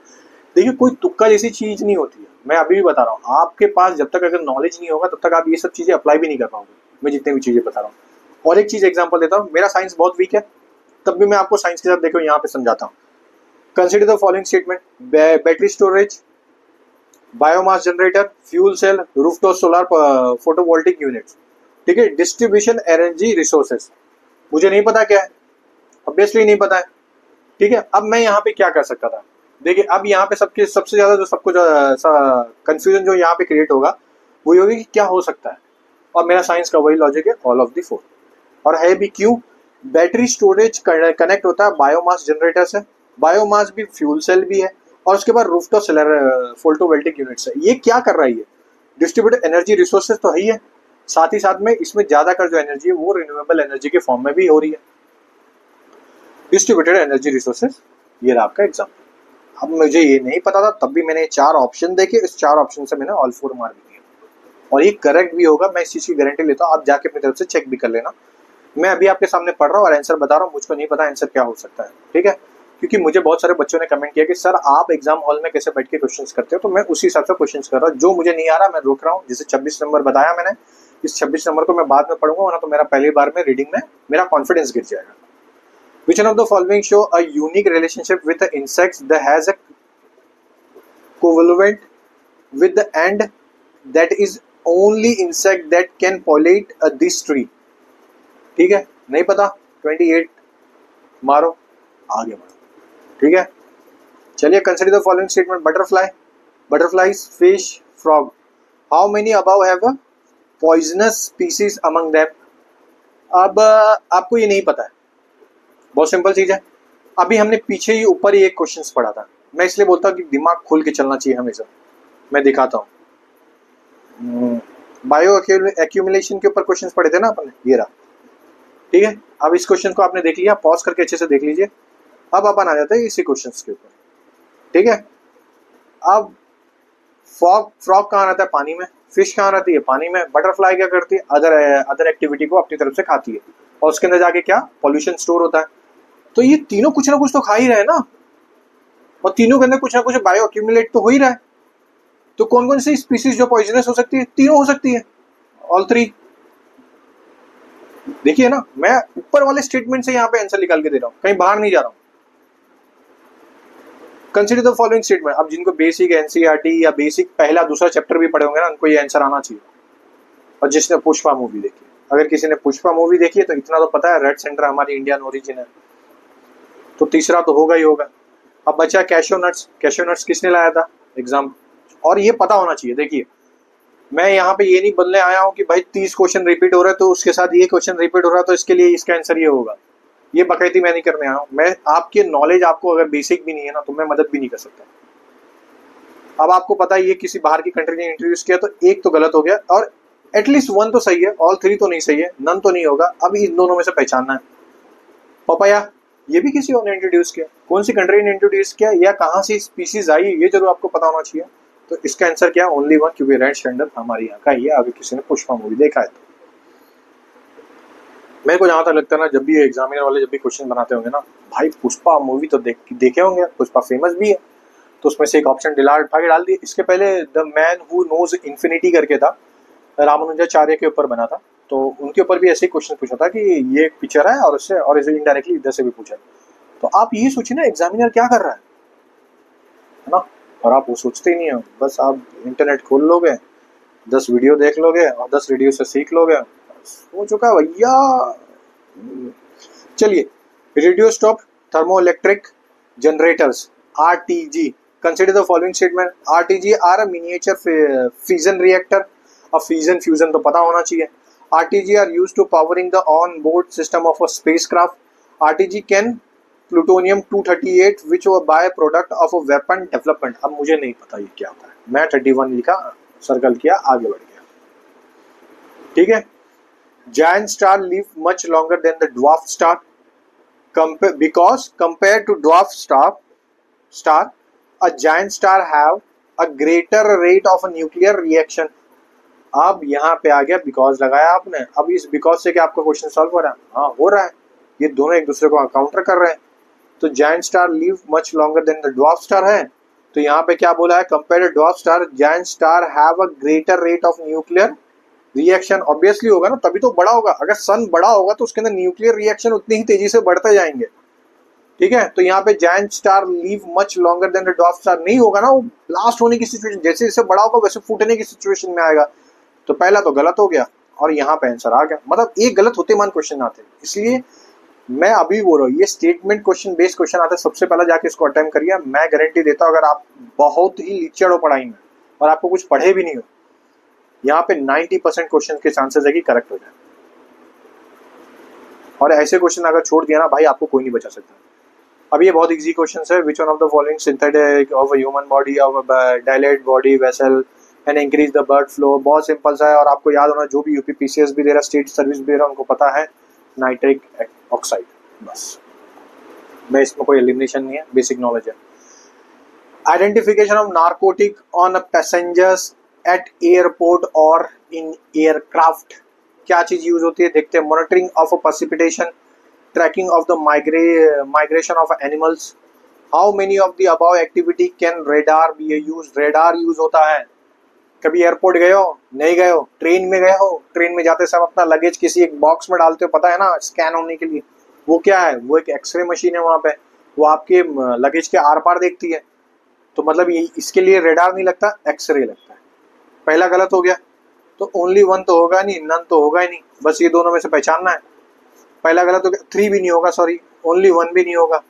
देखिए कोई तुक्का जैसी चीज नहीं होती है, मैं अभी भी बता रहा हूँ। आपके पास जब तक अगर नॉलेज नहीं होगा तब तक आप ये सब चीजें अप्लाई भी नहीं कर पाओगे, मैं जितने भी चीजें बता रहा हूँ। और एक चीज एग्जांपल देता हूँ, मेरा साइंस बहुत वीक है, तब भी मैं आपको साइंस के साथ देखो यहाँ पे समझाता हूँ। Consider the following statement, battery storage, biomass generator, fuel cell, rooftop solar photovoltaic units. ठीक है, डिस्ट्रीब्यूशन एनर्जी रिसोर्सेस, मुझे नहीं पता क्या है, ऑब्वियसली नहीं पता है। ठीक है, अब मैं यहाँ पे क्या कर सकता था, देखिए अब यहाँ पे सबसे ज्यादा जो सबको कंफ्यूजन जो यहाँ पे क्रिएट होगा वो ये होगी कि क्या हो सकता है, और मेरा साइंस का वही लॉजिक है, ऑल ऑफ द फोर। और है भी क्यों, बैटरी स्टोरेज कनेक्ट होता है बायोमास जनरेटर से, बायोमास भी फ्यूल सेल भी है, और उसके बाद रूफटॉप सोलर फोटोवोल्टिक यूनिट्स है। ये क्या कर रही है, डिस्ट्रीब्यूटेड एनर्जी रिसोर्सेज तो है ही है, साथ ही साथ में इसमें ज्यादातर जो एनर्जी है वो रिन्यूएबल एनर्जी के फॉर्म में भी हो रही है। डिस्ट्रीब्यूटेड एनर्जी रिसोर्सेज, ये रहा आपका एग्जाम्पल। अब मुझे ये नहीं पता था, तब भी मैंने 4 ऑप्शन देखे, इस 4 ऑप्शन से मैंने ऑल 4 मार्क दिए, और ये करेक्ट भी होगा, मैं इस चीज की गारंटी लेता हूँ। आप जाके अपनी तरफ से चेक भी कर लेना। मैं अभी आपके सामने पढ़ रहा हूँ और आंसर बता रहा हूँ, मुझको नहीं पता आंसर क्या हो सकता है। ठीक है, क्योंकि मुझे बहुत सारे बच्चों ने कमेंट किया कि सर आप एग्जाम हॉल में कैसे बैठ के क्वेश्चंस करते हो, तो मैं उसी हिसाब से क्वेश्चंस कर रहा हूँ। जो मुझे नहीं आ रहा मैं रोक रहा हूँ। जैसे 26 नंबर बताया मैंने, इस 26 नंबर को मैं बाद में पढ़ूंगा, वरना तो मेरा पहली बार में रीडिंग में मेरा कॉन्फिडेंस गिर जाएगा। Which one of the following show a unique relationship with the insects that has a covalent with the end that is only insect that can pollinate this tree? ठीक है, नहीं पता, 28 मारो, आगे बढ़ो। ठीक है, चलिए consider the following statement, butterflies, fish, frog, how many above have a poisonous species among them. अब आपको ये नहीं पता है, बहुत सिंपल चीज है। अभी हमने पीछे ही ऊपर ही एक क्वेश्चन पढ़ा था, मैं इसलिए बोलता हूँ कि दिमाग खोल के चलना चाहिए हमेशा। मैं दिखाता हूँ, बायो एक्यूमुलेशन के ऊपर क्वेश्चन पढ़े थे ना अपन, ये रहा। ठीक है, अब इस क्वेश्चन को आपने देख लिया, पॉज करके अच्छे से देख लीजिए। अब अपन आ जाते हैं इसी क्वेश्चन के ऊपर। ठीक है, अब फ्रॉग कहाँ रहता है, पानी में, फिश कहाँ रहती है, पानी में, बटरफ्लाई क्या करती है, अदर एक्टिविटी को अपनी तरफ से खाती है, और उसके अंदर जाके क्या पॉल्यूशन स्टोर होता है। तो ये तीनों कुछ ना कुछ तो खा ही रहे ना, और तीनों के अंदर कुछ ना कुछ बायो एक्यूमुलेट तो हो ही रहा है। तो कौन कौन सी स्पीसीज जो पॉइजनस हो सकती है, तीनों हो सकती है, ऑल 3। देखिए ना, मैं ऊपर वाले स्टेटमेंट से यहाँ पे आंसर निकाल के दे रहा हूँ, कहीं बाहर नहीं जा रहा हूँ। कंसिडर द फॉलोइंग स्टेटमेंट, अब जिनको बेसिक एनसीईआरटी या बेसिक पहला दूसरा चैप्टर भी पढ़े होंगे ना, उनको ये आंसर आना चाहिए। और जिसने पुष्पा मूवी देखी, अगर किसी ने पुष्पा मूवी देखी है तो इतना तो पता है रेड सेंटर हमारी इंडियन ओरिजिन है, तो तीसरा तो होगा ही होगा। अब बचा कैशो नट्स किसने लाया था एग्जाम, और ये पता होना चाहिए। देखिए मैं यहाँ पे ये नहीं बोलने आया हूँ कि भाई 30 क्वेश्चन रिपीट हो रहा है तो उसके साथ ये क्वेश्चन रिपीट हो रहा है तो इसके लिए इसका आंसर ये होगा, ये बकैती मैं नहीं करने आया हूँ। मैं आपके नॉलेज, आपको अगर बेसिक भी नहीं है ना तो मैं मदद भी नहीं कर सकता। अब आपको पता है ये किसी बाहर की कंट्री ने इंट्रोड्यूस किया, तो एक तो गलत हो गया, और एटलीस्ट 1 तो सही है, ऑल 3 तो नहीं सही है, नन तो नहीं होगा। अब इन दोनों में से पहचानना है। पपाया ये भी किसी और ने इंट्रोड्यूस किया, कौन सी कंट्री ने इंट्रोड्यूस किया या कहाँ से स्पीसीज आई, ये जरूर आपको पता होना चाहिए। तो इसका आंसर क्या, ओनली 1, क्योंकि रेड स्टैंडर्ड हमारे यहाँ का ही है। अगर किसी ने पुष्पा मूवी देखा है तो मेरे को जहाँ तक लगता है ना, जब भी एग्जामिनर वाले जब भी क्वेश्चन बनाते होंगे ना, भाई पुष्पा मूवी तो देखे होंगे, पुष्पा फेमस भी है, तो उसमें से एक ऑप्शन उठा के डाल दिए। इसके पहले the man who knows infinity करके था, रामानुजाचार्य के ऊपर बना था, तो उनके ऊपर भी ऐसे ही क्वेश्चन पूछा था कि ये एक पिक्चर है और इससे और इसे इनडायरेक्टली इधर से भी पूछा। तो आप ये सोचिए ना, एग्जामिनर क्या कर रहा है ना, और आप वो सोचते ही नहीं हो। बस आप इंटरनेट खोल लोगे, 10 वीडियो देख लोगे और 10 वीडियो से सीख लोगे, हो चुका भैया। चलिए, radioisotope thermoelectric generators RTG, consider the following statement, RTG are a miniature fusion reactor. अब फ्यूजन तो पता होना चाहिए। RTG are used to powering the on-board system of a spacecraft. RTG can plutonium-238 which was a byproduct of a weapon development. अब मुझे नहीं पता ये क्या होता है, मैं 31 लिखा, सर्कल किया, आगे बढ़ गया। ठीक है, giant star live much longer than the dwarf star because compared to dwarf star a giant star have a greater rate of a nuclear reaction. अब यहाँ पे आ गया बिकॉज लगाया आपने, अब इस बिकॉज से क्या आपका क्वेश्चन सॉल्व हो रहा है? हाँ हो रहा है, ये दोनों एक दूसरे को काउंटर कर रहे हैं। तो giant star live much longer than the dwarf star है, तो यहाँ पे क्या बोला है, compare to dwarf star giant star have a greater rate of nuclear reaction obviously होगा ना, तभी तो बड़ा होगा। अगर सन बड़ा होगा तो उसके अंदर न्यूक्लियर रिएक्शन उतनी ही तेजी से बढ़ते जाएंगे। ठीक है, तो यहाँ पे giant star leave much longer than the dwarf star नहीं होगा ना, वो ब्लास्ट होने की सिचुएशन, जैसे जैसे बड़ा होगा वैसे फूटने की सिचुएशन में आएगा। तो पहला तो गलत हो गया और यहाँ पे आंसर आ गया। मतलब एक गलत होते मान क्वेश्चन आते, इसलिए मैं अभी बोल रहा हूँ ये स्टेटमेंट क्वेश्चन बेस्ड क्वेश्चन आता है, सबसे पहला जाके इसको अटेम्प्ट करिए। मैं गारंटी देता हूँ अगर आप बहुत ही लिचड़ हो पढ़ाई में और आपको कुछ पढ़े भी नहीं हो, यहाँ पे 90% क्वेश्चन के चांसेस है कि करेक्ट हो जाए। और ऐसे क्वेश्चन अगर छोड़ दिया ना भाई, आपको कोई नहीं बचा सकता। अब ये बहुत इजी क्वेश्चन है। विच one of the following synthetic of a human body of dilate body vessel and increase the blood flow. बहुत सिंपल सा है और आपको याद होना, जो भी यूपीपीसीएस भी दे रहा, स्टेट सर्विस भी दे रहा, उनको पता है नाइट्रिक ऑक्साइड। बस मैं इसमें कोई एलिमिनेशन नहीं है, बेसिक नॉलेज है। Identification of narcotic on passengers eight airport और इन एयरक्राफ्ट। क्या चीज यूज होती है देखते हैं। Monitoring of precipitation, tracking of the migration of animals. How many of the above activity can radar B use. Radar use होता है। कभी एयरपोर्ट गए हो, नहीं गए हो, ट्रेन में गए हो, ट्रेन में जाते समय अपना लगेज किसी एक बॉक्स में डालते हो, पता है ना, स्कैन होने के लिए। वो क्या है, वो एक एक्सरे मशीन है वहां पे, वो आपके लगेज के आर पार देखती है। तो मतलब ये इसके लिए रेडार नहीं लगता, एक्सरे लगता है। पहला गलत हो गया, तो ओनली वन तो होगा नहीं, नन तो होगा ही नहीं, बस ये दोनों में से पहचानना है। पहला गलत हो गया, 3 भी नहीं होगा, सॉरी, ओनली 1 भी नहीं होगा।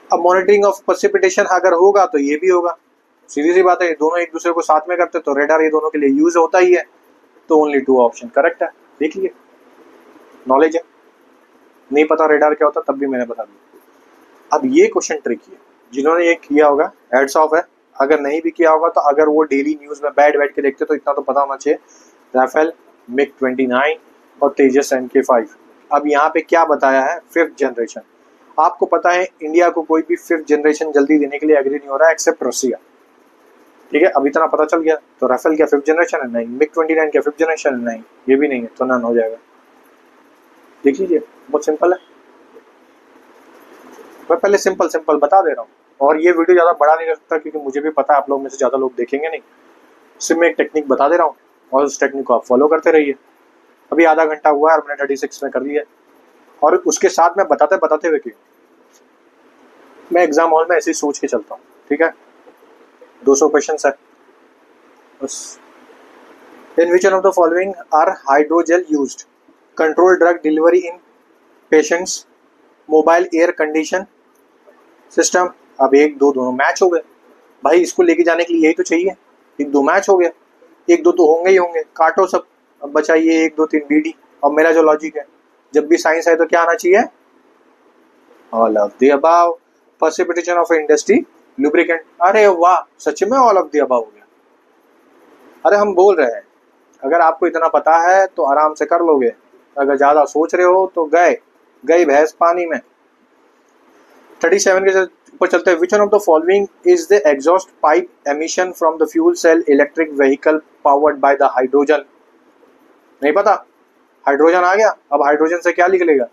अब मॉनिटरिंग ऑफ प्रेसिपिटेशन अगर होगा तो ये भी होगा, सीधी सी बात है। दोनों एक दूसरे को साथ में करते तो रेडार ये दोनों के लिए यूज होता ही है, तो ओनली 2 ऑप्शन करेक्ट है। देख लिए, नॉलेज है। नहीं पता रेडार क्या होता तब भी मैंने बता दिया। अब ये क्वेश्चन ट्रिकी है, जिन्होंने ये किया होगा हेड्स ऑफ है, अगर नहीं भी किया होगा तो अगर वो डेली न्यूज में बैठ के देखते तो इतना तो पता होना चाहिए। राफेल मिग 29 और तेजस MK5। अब यहाँ पे क्या बताया है, 5th जनरेशन। आपको पता है इंडिया को कोई भी 5th जनरेशन जल्दी देने के लिए एग्री नहीं हो रहा है एक्सेप्ट रशिया। ठीक है, अब इतना पता चल गया। तो राफेल क्या 5th जनरेशन है? नहीं। मिग 29 क्या 5th जनरेशन है? नहीं, ये भी नहीं है, तो नन हो जाएगा। देख लीजिए, बहुत सिंपल है। मैं पहले सिंपल बता दे रहा हूँ, और ये वीडियो ज़्यादा बड़ा नहीं कर सकता क्योंकि मुझे भी पता है आप लोग में से ज़्यादा लोग देखेंगे नहीं। सिर्फ मैं एक टेक्निक बता दे रहा हूँ और उस टेक्निक को आप फॉलो करते रहिए। अभी आधा घंटा हुआ है और मैंने 36 में कर दिया, और उसके साथ मैं बताते हुए क्यों, मैं एग्जाम हॉल में ऐसे ही सोच के चलता हूँ। ठीक है, 200 क्वेश्चन है बस। In which one of the following are hydrogel used? Control drug delivery in patients, mobile air condition system. अब 1 2 दोनों मैच हो गए भाई, इसको लेके जाने के लिए यही तो चाहिए। 1 2 मैच हो गया, 1 2 तो होंगे ही होंगे, काटो सब। अब बचाइए 1 2 3 BD। और मेरा जो लॉजिक है, जब भी साइंस है तो क्या आना चाहिए, all of the above. Precipitation of industry lubricant, अरे वाह, सच में ऑल ऑफ द अबव हो गया। अरे हम बोल रहे हैं, अगर आपको इतना पता है तो आराम से कर लोगे, अगर ज्यादा सोच रहे हो तो गई भैंस पानी में। 37 के ऊपर चलते हैं। Which one of the following is the exhaust pipe emission from the fuel cell electric vehicle powered by the hydrogen? नहीं पता, हाइड्रोजन आ गया। अब हाइड्रोजन से क्या निकलेगा,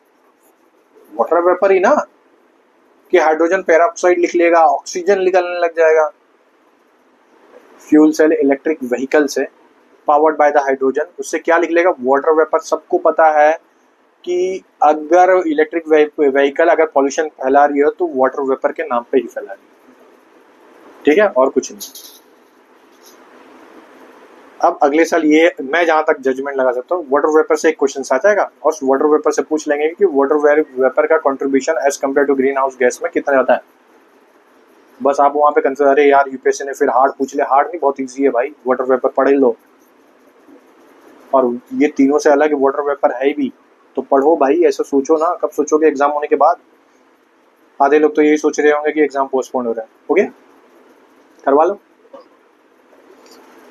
वाटर वेपर ही ना, कि हाइड्रोजन पेरोक्साइड लिख लेगा, ऑक्सीजन निकलने लग जाएगा। फ्यूल सेल इलेक्ट्रिक व्हीकल से पावर्ड बाय द हाइड्रोजन, उससे क्या निकलेगा, वाटर वेपर। सबको पता है कि अगर इलेक्ट्रिक व्हीकल अगर पॉल्यूशन फैला रही है तो वाटर वेपर के नाम पे ही फैला रही है। ठीक है, और कुछ नहीं। अब अगले साल ये मैं जहां तक जजमेंट लगा सकता हूँ, वाटर वेपर से एक क्वेश्चन आ जाएगा और उस वाटर वेपर से पूछ लेंगे कि वाटर वेपर का contribution as compare to green house gas में कितना जाता है। बस आप वहां पे कंसिडर, अरे यार यूपीएससी ने फिर हार्ड पूछ ले। हार्ड नहीं, बहुत ईजी है भाई, वाटर वेपर पढ़ लो। और ये तीनों से अलग वाटर वेपर है भी, तो पढ़ो भाई। ऐसा सोचो ना, कब सोचोगे, एग्जाम होने के बाद। आधे लोग तो यही सोच रहे होंगे कि एग्जाम पोस्टपोन हो रहा है। हो गया, करवा लो।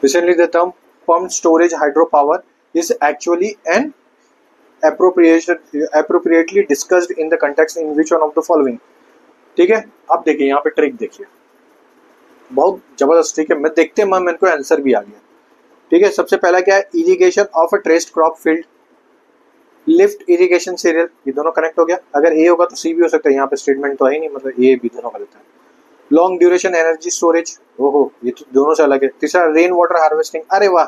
Recently, the term pumped storage hydropower is actually an appropriately discussed in the context in which one of the following? ठीक है, अब देखिए यहाँ पे ट्रिक देखिए, बहुत जबरदस्त ट्रिक है। मैं देखते हैं मेरे को आंसर भी आ गया। ठीक है, सबसे पहला क्या है, irrigation of a traced crop field, lift irrigation serial, ये दोनों कनेक्ट हो गया। अगर ए होगा तो सी भी हो सकता है, यहाँ पे स्टेटमेंट तो है ही नहीं, मतलब ए भी दोनों गलत है। लॉन्ग ड्यूरेशन एनर्जी स्टोरेज, ओहो, ये तो दोनों से अलग है। तीसरा रेन वाटर हार्वेस्टिंग, अरे वाह,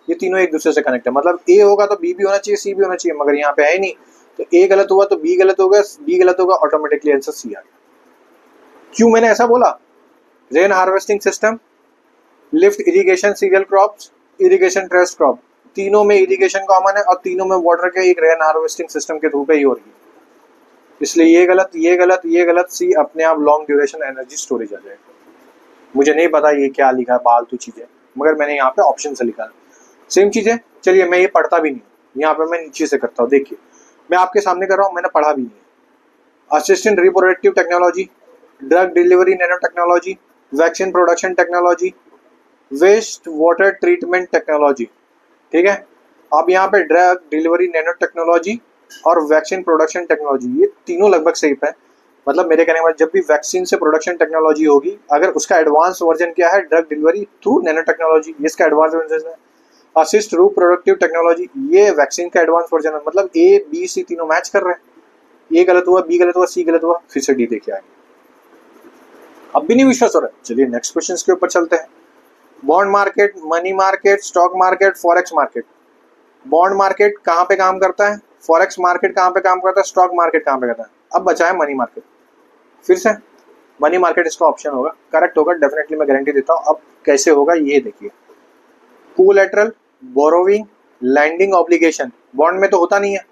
ये तीनों एक दूसरे से कनेक्ट है, मतलब ए होगा तो बी भी होना चाहिए, सी भी होना चाहिए, मगर यहाँ पे है ही नहीं, तो ए गलत हुआ तो बी गलत होगा, बी गलत होगा, ऑटोमेटिकली आंसर सी आ गया। क्यों मैंने ऐसा बोला? Rain harvesting system, lift irrigation, cereal crops, irrigation terrace crop, तीनों में इरिगेशन कॉमन है और तीनों में वाटर के एक रेन हार्वेस्टिंग सिस्टम के थ्रू पे ही हो रही है, इसलिए ये गलत, ये गलत, ये गलत, सी अपने आप लॉन्ग ड्यूरेशन एनर्जी स्टोरेज आ जाएगा। मुझे नहीं पता ये क्या लिखा है, फालतू चीजें, मगर मैंने यहाँ पे ऑप्शन से लिखा है। सेम चीजें, चलिए मैं ये पढ़ता भी नहीं, यहाँ पे मैं नीचे से करता हूँ। देखिए मैं आपके सामने कर रहा हूँ, मैंने पढ़ा भी नहीं। Assistant reproductive technology, drug delivery nano technology, vaccine production technology, waste water treatment technology, ठीक है। अब यहाँ पे ड्रग डिलीवरी नैनो टेक्नोलॉजी और वैक्सीन प्रोडक्शन टेक्नोलॉजी, ये तीनों लगभग सेफ है। मतलब मेरे कहने के बाद जब भी वैक्सीन से प्रोडक्शन टेक्नोलॉजी होगी, अगर उसका एडवांस वर्जन क्या है, drug delivery through nano technology, ये इसका एडवांस वर्जन है। असिस्ट रूप प्रोडक्टिव टेक्नोलॉजी, ये वैक्सीन का एडवांस वर्जन है। मतलब ए बी सी तीनों मैच कर रहे हैं, ए गलत हुआ, बी गलत हुआ, सी गलत हुआ, फिर से डी देखे आगे। अब भी नहीं विश्वास हो रहा है, चलिए नेक्स्ट क्वेश्चन के ऊपर चलते हैं। Bond market, money market, stock market, forex market. Bond market कहाँ पे काम करता है, फॉरेक्स मार्केट कहाँ पे काम करता है, स्टॉक मार्केट कहाँ पे करता है? अब बचा है मनी मार्केट। फिर से मनी मार्केट इसका ऑप्शन होगा, करेक्ट होगा डेफिनेटली, मैं गारंटी देता हूँ। अब कैसे होगा ये देखिए। Collateral, borrowing, lending obligation, bond में तो होता नहीं है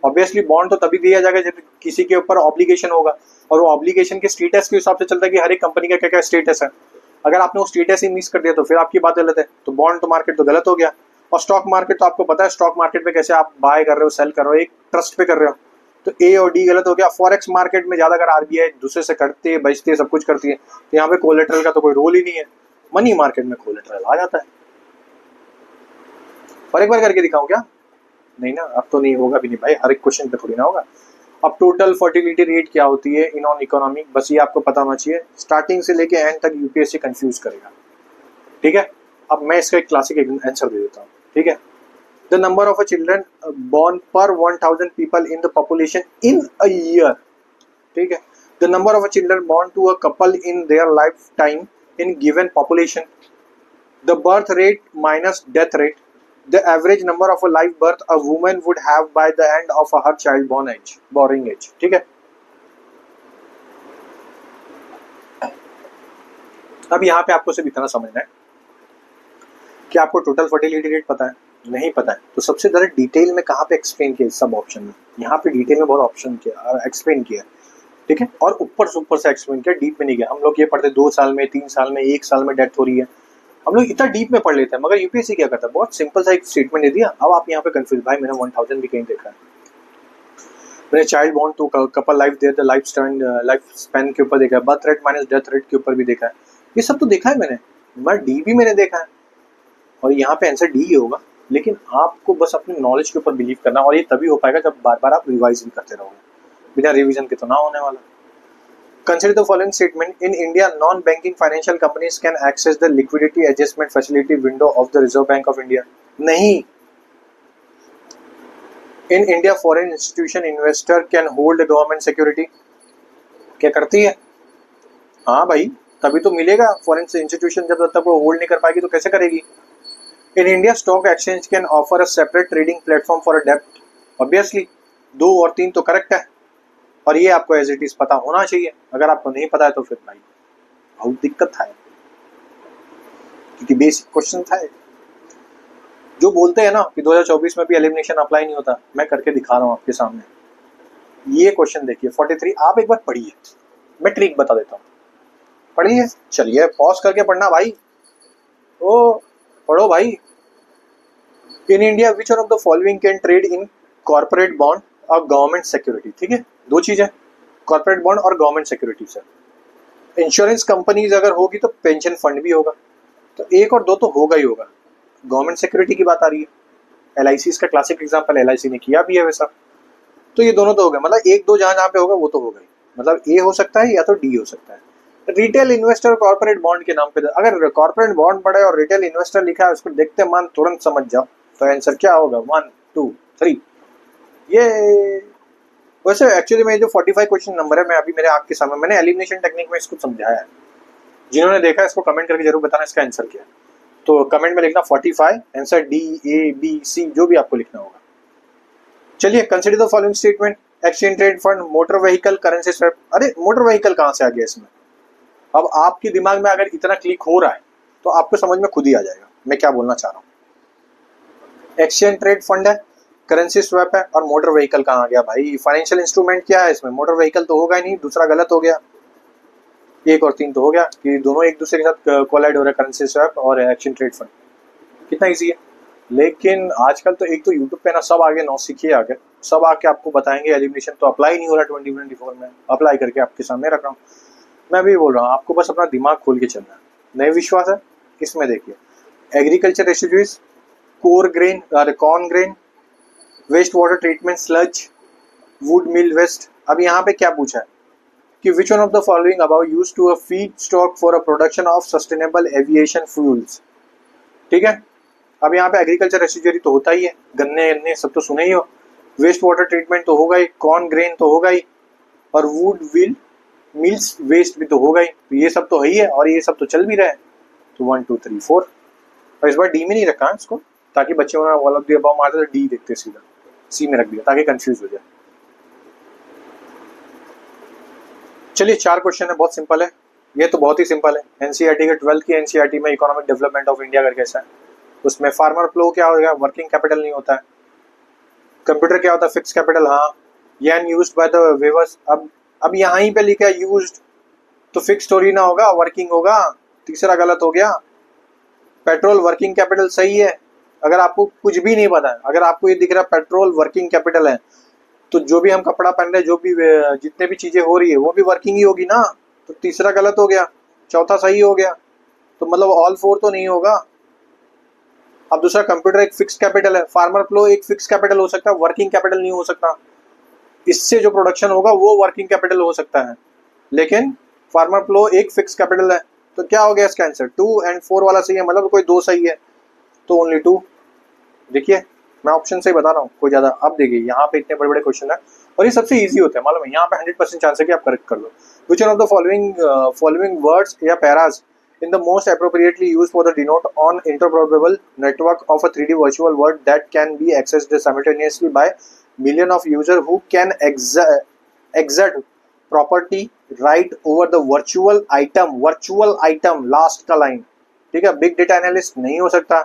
ऑब्वियसली। बॉन्ड तो तभी दिया जाएगा जब किसी के ऊपर ऑब्लिगेशन होगा, और वो ऑब्लिगेशन के स्टेटस के हिसाब से चलता है कि हर एक कंपनी का क्या क्या स्टेटस है। अगर आपने वो स्टेटस ही मिस कर दिया तो फिर आपकी बात गलत है, तो बॉन्ड तो मार्केट तो गलत हो गया। और स्टॉक मार्केट तो आपको पता है, स्टॉक मार्केट में कैसे आप बाय कर रहे हो, सेल कर रहे हो, एक ट्रस्ट पे कर रहे हो, तो ए और डी गलत हो गया। फॉरेक्स मार्केट में ज्यादा अगर आरबीआई दूसरे से करती है, बेचती है, सब कुछ करती है, तो यहाँ पे कोलेटरल का तो कोई रोल ही नहीं है। मनी मार्केट में कोलेटरल आ जाता है। और एक बार करके दिखाऊं क्या? नहीं ना, अब तो नहीं होगा भी नहीं भाई, हर एक क्वेश्चन पे थोड़ी ना होगा। अब टोटल फर्टिलिटी रेट क्या होती है इन ऑन इकोनॉमिक, बस ये आपको पता होना चाहिए। स्टार्टिंग से लेके एंड तक यूपीएससी कंफ्यूज करेगा, ठीक है। अब मैं इसका एक क्लासिक आंसर दे देता हूँ, ठीक है। The number of children born per 1000 people in the population in a year, ठीक है। The number of children born to a couple in their lifetime in given population, the birth rate minus death rate, the average number of a live birth a woman would have by the end of her child born age, ठीक है। अब यहाँ पे आपको सिर्फ इतना समझना है कि आपको टोटल फर्टिलिटी रेट पता है, नहीं पता है तो सबसे ज़्यादा डिटेल में कहाँ पे एक्सप्लेन किया, सब ऑप्शन में। यहाँ पे डिटेल में बहुत ऑप्शन किया, एक्सप्लेन किया, ठीक है। और ऊपर से एक्सप्लेन किया, डीप में नहीं गया। हम लोग ये पढ़ते 2 साल में, 3 साल में, 1 साल में डेथ हो रही है, हम लोग इतना डीप में पढ़ लेते हैं। मगर यूपीएससी क्या करता है, बहुत सिंपल सा एक स्टेटमेंट दे दिया। अब आप यहाँ पे कंफ्यूज, भाई मैंने 1000 भी कहीं देखा है, मैंने child born to couple life their the life span के ऊपर देखा है, birth rate minus death rate के ऊपर भी देखा है, ये सब तो देखा है मैंने, मगर डी भी मैंने देखा है। और यहाँ पे आंसर डी ही होगा। लेकिन आपको बस अपने नॉलेज के ऊपर बिलीव करना, और ये तभी हो पाएगा जब बार बार आप रिवाइज भी करते रहोगे, बिना रिवीजन के तो ना होने वाला। Consider the following statement. In India, non-banking financial companies can access the liquidity adjustment facility window of the Reserve Bank of India. नहीं. In India, foreign institution investor can hold a government security. क्या करती है? हाँ भाई, तभी तो मिलेगा। Foreign institution जब तक वो होल्ड नहीं कर पाएगी तो कैसे करेगी? In India, stock exchange can offer a separate trading platform for a debt. Obviously, 2 और 3 तो करेक्ट है, और ये आपको एज इट इज पता होना चाहिए। अगर आपको नहीं पता है तो फिर भाई बहुत दिक्कत है, क्योंकि बेसिक क्वेश्चन था। जो बोलते हैं ना कि 2024 में भी एलिमिनेशन अप्लाई नहीं होता, मैं करके दिखा रहा हूँ आपके सामने। ये क्वेश्चन देखिए 43, आप एक बार पढ़िए, मैं ट्रिक बता देता हूँ, पढ़िए। चलिए पॉज करके पढ़ना भाई, ओ पढ़ो भाई। In India which one of the following can trade in corporate bond और गवर्नमेंट सिक्योरिटी, ठीक है। 2 चीजें, कॉर्पोरेट बॉन्ड और गवर्नमेंट सिक्योरिटी से। इंश्योरेंस कंपनीज अगर होगी तो पेंशन फंड भी होगा, तो 1 और 2 तो होगा ही होगा। गवर्नमेंट सिक्योरिटी की बात आ रही है, LIC इसका क्लासिक एग्जांपल, LIC ने किया भी है वैसा, तो ये दोनों तो हो गए। मतलब 1 2 जहां पे होगा वो तो होगा ही, मतलब ए हो सकता है या तो डी हो सकता है। रिटेल इन्वेस्टर कॉर्पोरेट बॉन्ड के नाम पे, अगर कॉर्पोरेट बॉन्ड पड़े और रिटेल इन्वेस्टर लिखा है, उसको देखते मन तुरंत समझ जाओ तो आंसर क्या होगा, 1 2 3। ये वैसे एक्चुअली में जो 45 क्वेश्चन नंबर है, मैं अभी मेरे आंख के सामने, मैंने एलिमिनेशन टेक्निक में इसको समझाया है। जिन्होंने देखा इसको कमेंट करके जरूर बताना इसका आंसर क्या है। तो कमेंट में लिखना 45, आंसर डी, ए, बी, सी, जो भी आपको लिखना होगा। चलिए, consider the following statement, exchange trade fund, motor vehicle, currency swap. अरे मोटर व्हीकल कहाँ से आ गया इसमें? अब आपके दिमाग में अगर इतना क्लिक हो रहा है तो आपको समझ में खुद ही आ जाएगा मैं क्या बोलना चाह रहा हूँ। एक्सचेंज ट्रेड फंड है, करेंसी स्वैप है, और मोटर व्हीकल कहाँ आ गया भाई? फाइनेंशियल इंस्ट्रूमेंट क्या है इसमें? मोटर व्हीकल तो होगा ही नहीं, दूसरा गलत हो गया। 1 और 3 तो हो गया कि दोनों एक दूसरे के साथ कोलाइड हो रहा है, करेंसी स्वैप और एक्सचेंज ट्रेड फंड। कितना ईजी है। लेकिन आजकल तो एक तो यूट्यूब पे ना सब आगे नौसिखिए आगे सब आके आपको बताएंगे एलिमिनेशन तो अप्लाई नहीं हो रहा 2024 में। अप्लाई करके आपके सामने रख रहा हूँ। मैं भी बोल रहा हूँ आपको बस अपना दिमाग खोल के चलना है। नहीं विश्वास है? इसमें देखिए, agriculture residues, core grain, corn grain, waste water treatment sludge, wood mill waste. अब यहाँ पे क्या पूछा है कि which one of the following about use to a feed stock for a production of sustainable aviation fuels. ठीक है, अब यहाँ पे एग्रीकल्चर रेसिड्यूरी तो होता ही है, गन्ने गन्ने सब तो सुने ही हो, वेस्ट वाटर ट्रीटमेंट तो होगा ही, कॉर्न ग्रेन तो होगा ही, और वुड विल मिल्स वेस्ट भी तो होगा ही। तो ये सब तो है ही है और ये सब तो चल भी रहा है। तो 1 2 3 4, और इस बार डी में नहीं रखा है इसको ताकि बच्चे ऑल ऑफ द अबव मारते तो डी देखते सीधा, सी में रख दिया ताकि कंफ्यूज हो जाए। चलिए 4 क्वेश्चन है, बहुत सिंपल है। ये तो बहुत ही सिंपल है। एनसीईआरटी के 12th की एनसीईआरटी में इकोनॉमिक डेवलपमेंट ऑफ इंडिया करके कैसा है, उसमें फार्मर फ्लो क्या होगा, वर्किंग कैपिटल नहीं होता है। कंप्यूटर क्या होता है, फिक्स कैपिटल। हाँ, येन यूज्ड बाय द वेवर्स। अब यहाँ ही पे लिखा है यूज्ड, तो फिक्स थोड़ी ना होगा, वर्किंग होगा। तीसरा गलत हो गया। पेट्रोल वर्किंग कैपिटल सही है। अगर आपको कुछ भी नहीं पता है, अगर आपको ये दिख रहा है पेट्रोल वर्किंग कैपिटल है, तो जो भी हम कपड़ा पहन रहे हैं, जो भी जितने भी चीजें हो रही है वो भी वर्किंग ही होगी ना। तो तीसरा गलत हो गया, चौथा सही हो गया। तो मतलब ऑल 4 तो नहीं होगा। अब दूसरा, कंप्यूटर एक फिक्स कैपिटल है, फार्मर फ्लो एक फिक्स कैपिटल हो सकता है, वर्किंग कैपिटल नहीं हो सकता। इससे जो प्रोडक्शन होगा वो वर्किंग कैपिटल हो सकता है, लेकिन फार्मर फ्लो एक फिक्स कैपिटल है। तो क्या हो गया इसका आंसर? 2 और 4 वाला सही है, मतलब कोई 2 सही है, तो ओनली 2। देखिए मैं ऑप्शन से ही बता रहा हूँ, कोई ज्यादा। अब देखिए यहाँ पे इतने बड़े बड़े क्वेश्चन है और ये सबसे इजी होते हैं, मालूम है। यहाँ पे 100% चांस है कि आप करेक्ट कर लो। Which one of the following words या phrase in the most appropriately used for the denote on interoperable network of a 3D virtual world that can be accessed simultaneously by million of user who can exert property right over the virtual item last का line। ठीक है, big data analyst नहीं हो सकता।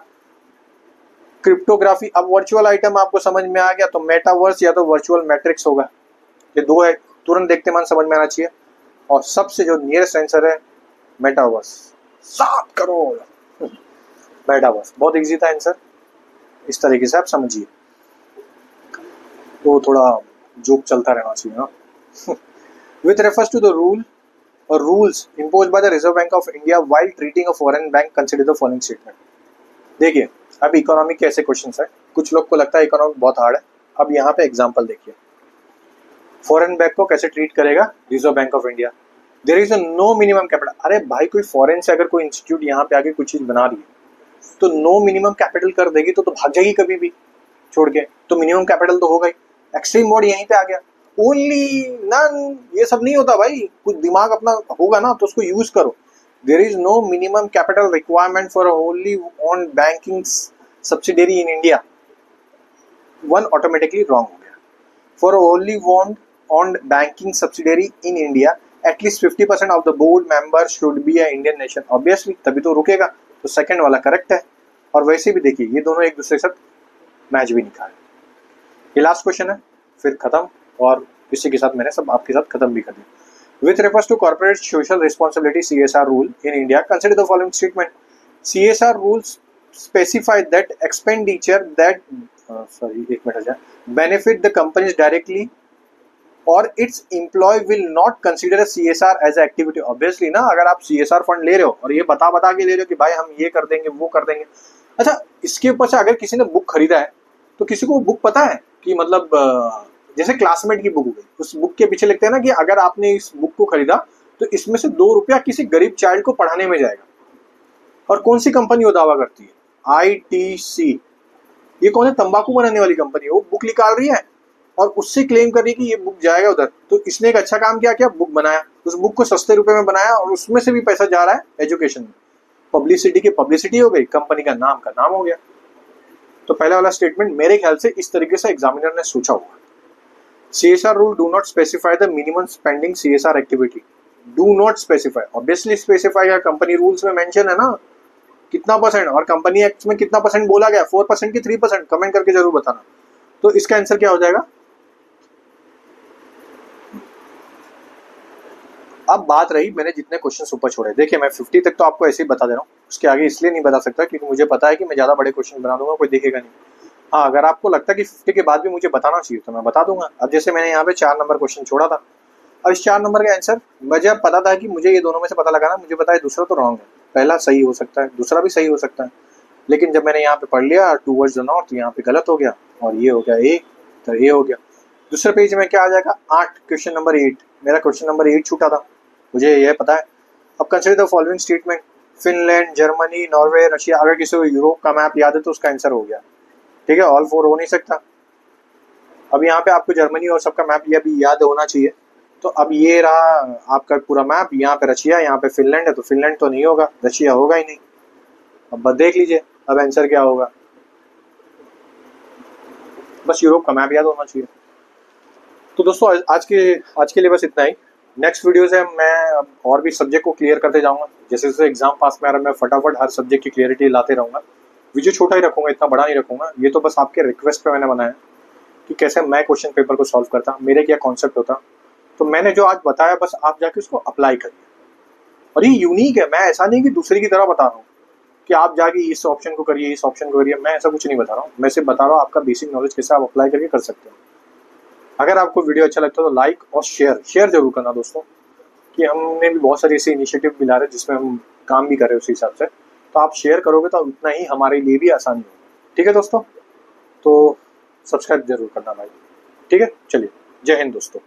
Cryptography, अब virtual item आपको समझ में आ गया तो मेटावर्स या तो वर्चुअल मैट्रिक्स होगा। ये 2 है, तुरंत देखते मन समझ में आना चाहिए। और सबसे जो नियरेस्ट आंसर है मेटावर्स, 7 करोड़ मेटावर्स। बहुत इजी था आंसर, इस तरीके से आप समझिए। तो थोड़ा जोक चलता रहना चाहिए ना। With refers to the rule और rules imposed by the Reserve Bank of India while treating a foreign bank, consider the following statement. देखिए अब इकोनॉमिक के ऐसे क्वेश्चंस है, कुछ लोग को लगता है इकोनॉमिक बहुत हार्ड है। अब यहाँ पे एग्जांपल देखिए, फॉरेन बैंक को कैसे ट्रीट करेगा Reserve Bank of India. There is no minimum capital. अरे भाई, कोई फॉरेन से अगर कोई इंस्टीट्यूट यहाँ पे आके कुछ चीज बना रही है तो नो मिनिमम कैपिटल कर देगी तो भाग जाएगी कभी भी छोड़ के। तो मिनिमम कैपिटल तो होगा ही। एक्सट्रीम वर्ड यहीं पे आ गया, ओनली, नन, ये सब नहीं होता भाई। कुछ दिमाग अपना होगा ना तो उसको यूज करो। There is no minimum capital requirement for only on banking subsidiary in India. 1 automatically wrong हो गया। For only on banking subsidiary in India at least 50% of the board members should be a Indian nation। obviously तभी तो रुकेगा। तो second वाला correct है। और वैसे भी देखिए ये दोनों एक दूसरे के साथ मैच भी नहीं खा रहे। ये लास्ट क्वेश्चन है, फिर खत्म। और इसी के साथ मैंने सब आपके साथ खत्म भी कर दिया। With refers to corporate social responsibility CSR rule in India, consider the following statement. CSR rules specify that expenditure that एक minute benefit the companies directly और its employ will not consider CSR as a activity. Obviously ना, अगर आप CSR fund ले रहे हो और ये बता के ले रहे हो कि भाई हम ये कर देंगे वो कर देंगे। अच्छा, इसके ऊपर से अगर किसी ने बुक खरीदा है तो किसी को बुक पता है कि मतलब जैसे क्लासमेट की बुक हो गई, उस बुक के पीछे लिखते हैं ना कि अगर आपने इस बुक को खरीदा तो इसमें से 2 रुपया किसी गरीब चाइल्ड को पढ़ाने में जाएगा। और कौन सी कंपनी वो दावा करती है? ITC। ये कौन है? तंबाकू बनाने वाली कंपनी। वो बुक निकाल रही है और उससे क्लेम कर रही है कि ये बुक जाएगा उधर। तो इसने एक अच्छा काम किया, क्या बुक बनाया, उस बुक को सस्ते रुपए में बनाया और उसमें से भी पैसा जा रहा है एजुकेशन में। पब्लिसिटी की पब्लिसिटी हो गई, कंपनी का नाम हो गया। तो पहले वाला स्टेटमेंट मेरे ख्याल से इस तरीके से एग्जामिनर ने सोचा हुआ। CSR rule do not specify the minimum spending CSR activity. Do not specify, obviously specify है, कंपनी रूल्स में मेंशन है ना कितना परसेंट, और कंपनी एक्ट में कितना परसेंट बोला गया, 4% की 3%, कमेंट करके जरूर बताना। तो इसका आंसर क्या हो जाएगा? अब बात रही मैंने जितने क्वेश्चन ऊपर छोड़े, देखिए मैं 50 तक तो आपको ऐसे ही बता दे रहा हूँ, उसके आगे इसलिए नहीं बता सकता क्योंकि मुझे पता है कि मैं ज्यादा बड़े क्वेश्चन बना दूंगा, कोई देखेगा नहीं। हाँ, अगर आपको लगता है कि 50 के बाद भी मुझे बताना चाहिए तो मैं बता दूंगा। अब जैसे मैंने यहाँ पे 4 नंबर क्वेश्चन छोड़ा था, अब इस 4 नंबर का आंसर मुझे अब पता था कि मुझे ये दोनों में से पता लगाना, मुझे पता है दूसरा तो रॉन्ग है, पहला सही हो सकता है, दूसरा भी सही हो सकता है, लेकिन जब मैंने यहाँ पे पढ़ लिया टूवर्ड्स द नॉर्थ, यहाँ पे गलत हो गया और ये हो गया ए, तो ये हो गया। दूसरे पेज में क्या आ जाएगा? 8, क्वेश्चन नंबर 8, मेरा क्वेश्चन नंबर 8 छूटा था, मुझे यह पता है। अब consider the following statement, Finland, Germany, Norway, Russia. अगर किसी को यूरोप का मैप याद है तो उसका आंसर हो गया, ठीक है, ऑल 4 हो नहीं सकता। अब यहाँ पे आपको जर्मनी और सबका मैप ये भी याद होना चाहिए। तो अब ये रहा आपका पूरा मैप, यहाँ पे रशिया, यहाँ पे फिनलैंड है, तो फिनलैंड तो नहीं होगा, रशिया होगा ही नहीं। अब बस देख लीजिए अब आंसर क्या होगा, बस यूरोप का मैप याद होना चाहिए। तो दोस्तों आज के लिए बस इतना ही। नेक्स्ट वीडियो से मैं और भी सब्जेक्ट को क्लियर करते जाऊंगा, जैसे जैसे एग्जाम पास में आ रहा है मैं फटाफट हर सब्जेक्ट की क्लियरिटी लाते रहूंगा। वीडियो छोटा ही रखूंगा, इतना बड़ा नहीं रखूंगा, ये तो बस आपके रिक्वेस्ट पे मैंने बनाया कि कैसे मैं क्वेश्चन पेपर को सॉल्व करता, मेरे क्या कॉन्सेप्ट होता। तो मैंने जो आज बताया बस आप जाके उसको अप्लाई करिए, और ये यूनिक है, मैं ऐसा नहीं कि दूसरे की तरह बता रहा हूँ कि आप जाके इस ऑप्शन को करिए, इस ऑप्शन को करिए, मैं ऐसा कुछ नहीं बता रहा हूँ, मैं सिर्फ बता रहा हूँ आपका बेसिक नॉलेज कैसे आप अप्लाई करके कर सकते हो। अगर आपको वीडियो अच्छा लगता है तो लाइक और शेयर जरूर करना दोस्तों, कि हमने भी बहुत सारे ऐसे इनिशिएटिव मिला रहे जिसमें हम काम भी कर रहे हैं उसी हिसाब से। तो आप शेयर करोगे तो उतना ही हमारे लिए भी आसानी होगी, ठीक है दोस्तों। तो सब्सक्राइब जरूर करना भाई, ठीक है, चलिए, जय हिंद दोस्तों।